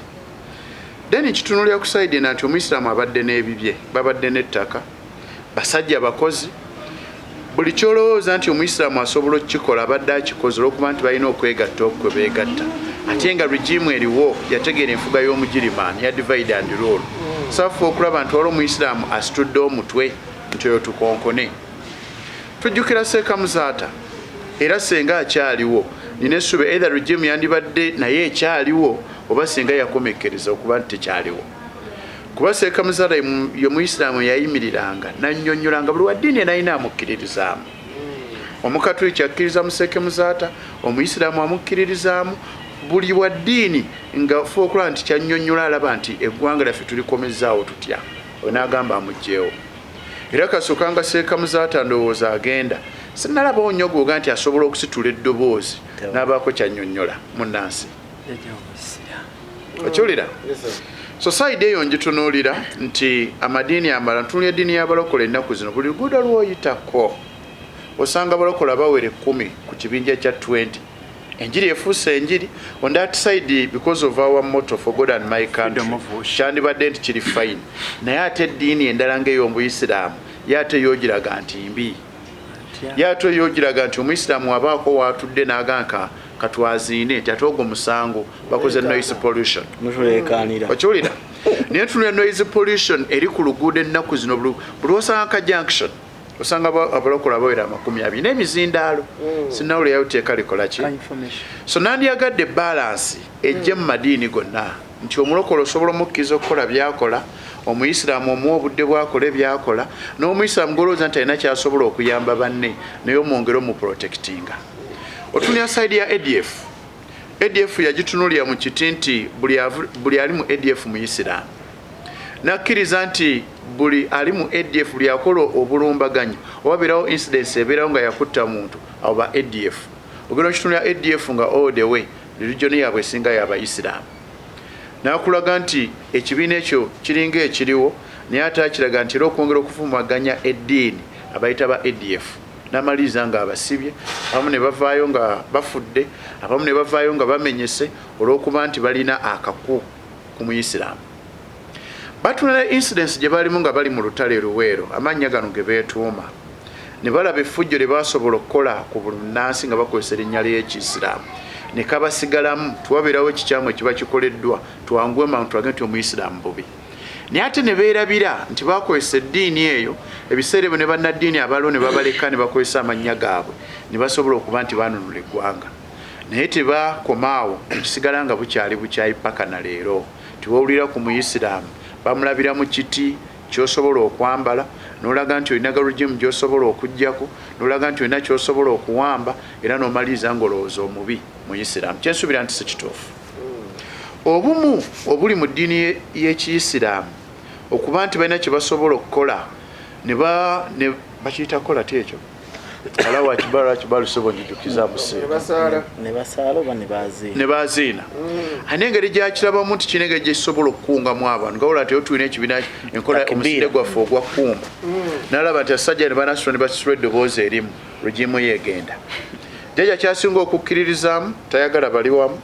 Then kitunulira ku side eno nti omuyisiraamu abadde n'ebibye babadde n'ettaka basajja bakozi buli kyolowooza nti omuyisiraamu asobola okukikola abadde akikoze olw'okuba nti balina okwegatta okwe beegatta ate nga regimu eriwo yategeera enfuga y'omugirimaani ya divide and rule. Safu okulaba nti wali omuyisiraamu asitudde omutwe nti oyo tukonkone. Tujjukira Seeka Muzaata era senga akyaliwo nina essuubi either regimu yandibadde naye ekyaliwo oba singa yakomekkereza okuba nti tekyaliwo. Kuba Seeka Muzaata ye muyisiraamu yayimiriranga nannyonnyolanga buli waddiini enalina amukkiririzaamu. Omukatuliki akkiriza mu Seeka Muzaata, omuyisiraamu amukkiririzaamu, buli waddiini nga fe okulaba nti kyannyonnyola alaba nti eggwanga lyaffe tulikomezaawo tutya onaagamba amuggyeewo. Era kasooka nga Seeka Muzaata ndowooza agenda sinalabawo nnyo gwoga nti asobola okusitula eddoboozi n'abaako kyannyonnyola munnansi. Okyolera? so side eyo njitunuulira nti amadini amala ntunulira eddiini y'abalokole ennaku zino buli luguudo lw'oyitako osanga abalokole bawere 10 ku kibinja kya 20 enjiri efuuse enjiri on that side because of our motto for God and my country kyandibadde nti kiri fine naye ate eddiini endala ng'ey'omubuyisiraamu yate yogiraga nti mbi yate yogiraga nti omuyisiraamu abaako watudde n'aganka katwaziine nti ate ogwo musango bakoze noise pollution okiwulira naye tunulira noise pollution eri ku luguudo ennaku zino buli osanga ka junction osanga abalokole abawera 20 n'emizindaalo sinawulirayo teeka likola ki so nandiyagadde balance ejje mu madiini gonna nti omulokole osobola omukkiriza okukola byakola omuyisiraamu omuwa obudde bwakola ebyakola n'omuyisiraamu golowooza nti alina kyasobola okuyamba banne naye omwongere omuprotectinga otunulira side ya ADF yagitunulira mu kiti nti buli ali mu ADF muyisiraamu nakkiriza nti buli ali mu ADF buli akola obulumbaganyo oba beerawo incidence ebeerawo nga yakutta muntu abo ba ADF ogenda okitunulira ADF nga all the way religion yaabwe esinga y'abayisiraamu nakulaga nti ekibiina ekyo kiringa ekiriwo naye ate akiraga nti era okwongera okuvumaganya eddiini abayita ba ADF n'amaliriza nga abasibye abamu ne bavaayo nga bafudde abamu ne bavaayo nga bamenyese olw'okuba nti balina akaku ku muyisiraamu batunula incidence gye balimu nga bali mu lutale luweero amannya gano ge beetuuma ne balaba effujjo lye basobola okukola ku bunnansi nga bakozesa erinnya ly'ekisiraamu ne kabasigalamu tuwabeerawo ekikyamu ekiba kikoleddwa tuwanguwe mantu tulage nti omuyisiraamu bubi naye ate ne beerabira nti bakozesa eddiini eyo ebiseera ebyo ne bannaddiini abaliwo ne babaleka ne bakozesa amannya gaabwe ne basobola okuba nti baanunula eggwanga naye tebakomaawo kisigala nga bukyayi paka na leero tiwawulira ku muyisiraamu bamulabira mu kiti kyosobola okwambala n'olaga nti olina galugimu gy'osobola okuggyako n'olaga nti olina ky'osobola okuwamba era n'omaliriza ng'olowooza omubi mu Isiraamu kyensuubira nti si kituufu obumu obuli mu ddiini y'ekiyisiraamu okuba nti balina kye basobola okukola ne bakiyita kukola ti ekyo alawa kibalu sobo njijukiza museera ne baziina ane engeri gyakirabamu nti kino engeri gyekisobola okukungamu abantu nga olaba tulina ekibiina enkola omusinde gwaffe ogwakumba nalaba nti asajja ne banasula ne basitula eddoboozi erimu regimu yegenda jjajja kyasinga okukkiririzaamu tayagala bali wamu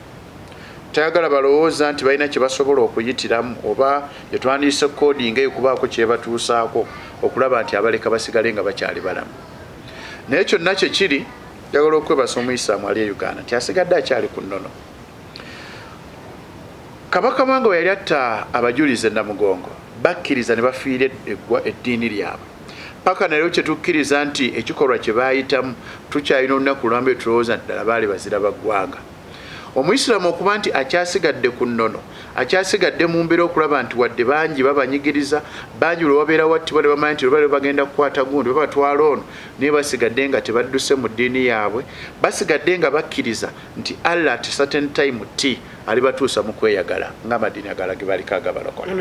tayagala balowooza nti balina kye basobola okuyitiramu oba yetwandiise kodinga eyo kubaako kyebatuusaako okulaba nti abaleka basigale nga bakyali balamu naye kyonna kye kiri njagala okwebasa omuyisaamu ali e Uganda nti asigadde akyali ku nnono kabaka wange yali atta abajulizi e Namugongo bakkiriza ne bafiira eddiini lyabwe paka naleero kye tukkiriza nti ekikolwa kye baayitamu tukyalina olunaku lwambe tulowooza nti ddala baali bazira baggwanga omuyisiraamu okuba nti akyasigadde ku nnono akyasigadde mu mbeera okulaba nti wadde bangi babanyigiriza bangi lwe babeera wattibwa ne bamanya nti lwe bagenda kukwata gundi babatwala ono naye basigadde nga tebadduse mu ddiini yaabwe basigadde nga bakkiriza nti Allah at certain time ti alibatuusa mu kweyagala ng'amadiini agala ge baliko agabalokola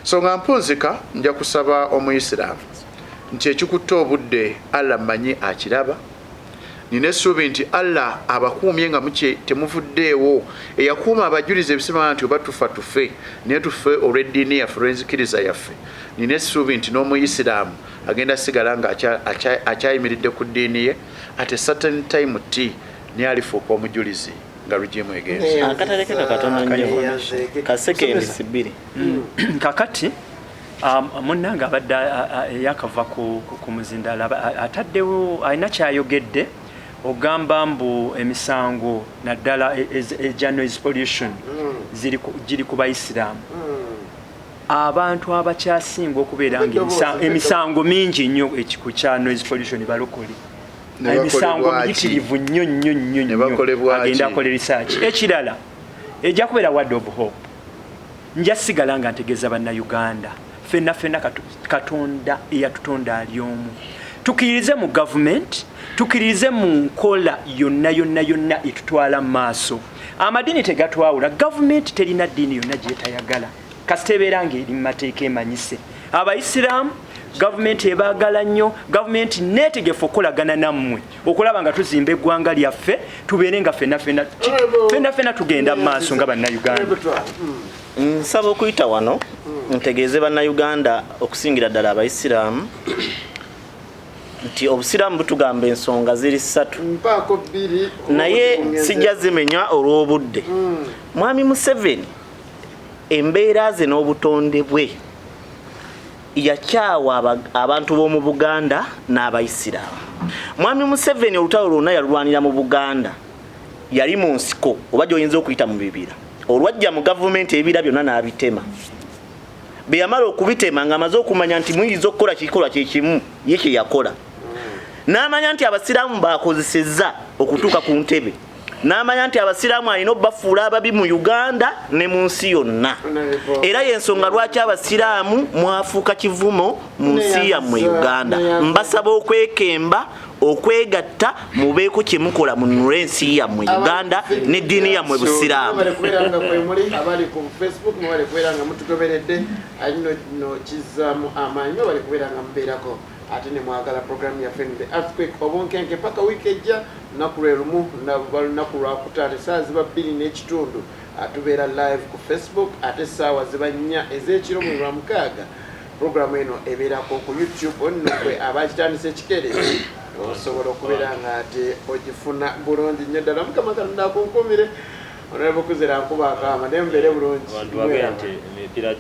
so nga mpunzika nja kusaba omuyisiraamu nti ekikutte obudde Allah mmanyi akiraba nina essuubi nti Allah abakuumye nga temuvuddeewo eyakuuma abajulizi ebisima nti oba tufa tufe naye tufe olw'eddiini yaffe olw'enzikiriza yaffe nina essuubi nti n'omuyisiraamu agenda sigala nga akyayimiridde ku ddiini ye ate certain time ti naye alifuuka omujulizi nga lugimu egenze kakati munnange abadde yakava ku muzindaalo ataddewo alina kyayogedde ogamba mbu emisango naddala eja noise pollution giri ku bayisiraamu abantu abakyasinga okubeera nga emisango mingi nnyo ku kya noise pollution balokole emisango miyitirivu nnyo agenda akola research ekirala ejja kubeera word of hope nja sigala nga ntegeeza bannayuganda fenna katonda eyatutonda ali omu tukirize mu government tukirize mu nkola yonna etutwala mu maaso amadini tegatwawula government terina ddiini yonna gyetayagala kasitebeera ng'eri mu mateeka emanyise abayisiraamu government ebaagala nnyo government neetegefu okolagana nammwe okulaba nga tuzimba eggwanga lyaffe tubeere nga fenna tugenda mu maaso nga bannayuganda nsaba okuyita wano ntegeeze bannayuganda okusingira ddala abaisiraamu nti obusiraamu butugamba ensonga ziri 3 naye sijja zimenya olw'obudde. Mwami Museveni embeera ze n'obutonde bwe yakyawa abantu b'omu Buganda n'abaisiraamu. Mwami Museveni olutalo lwonna yalwanira mu Buganda yali mu nsiko oba gy'oyinza okuyita mu bibira. Olwajja mu gavumenti ebibira byonna n'abitema. Be yamala okubitema ng'amaze okumanya nti muyinza okukola kikolwa kye kimu ye kye yakola. N'amanya nti abasiraamu baakozesezza okutuuka ku ntebe. N'amanya nti abasiraamu alina obbafuula ababi mu Uganda ne mu nsi yonna. Era y'ensonga lwaki abasiraamu mwafuuka kivumo mu nsi yammwe Uganda. Mbasaba okwekemba okwegatta mubeeko kye mukola mu nnula ensi yammwe Uganda n'eddiini yammwe busiraamu. Abali ku Facebook mubale kubeeranga mutugoberedde alino kizaamu amaanyi bali kubeeranga mubeerako ate ne mwagala programu ya Fend the Earthquake obonkenke paka wiiki ejja lunaku lwe lumu lunaku lwakutaano essaawa ziba 2:30 atubeera live ku Facebook ate essaawa ziba 4 ez'ekiro mu lwamukaaga. Programu eno ebeerako ku YouTube onnokwe abakitandisa ekikere osobola okubeera nga ate ogifuna bulungi nnyo ddala. Mukama Katonda akunkumire onaye bukuzira nkuba akaama naye mbeere bulungi. Abantu bagenda nti emipiira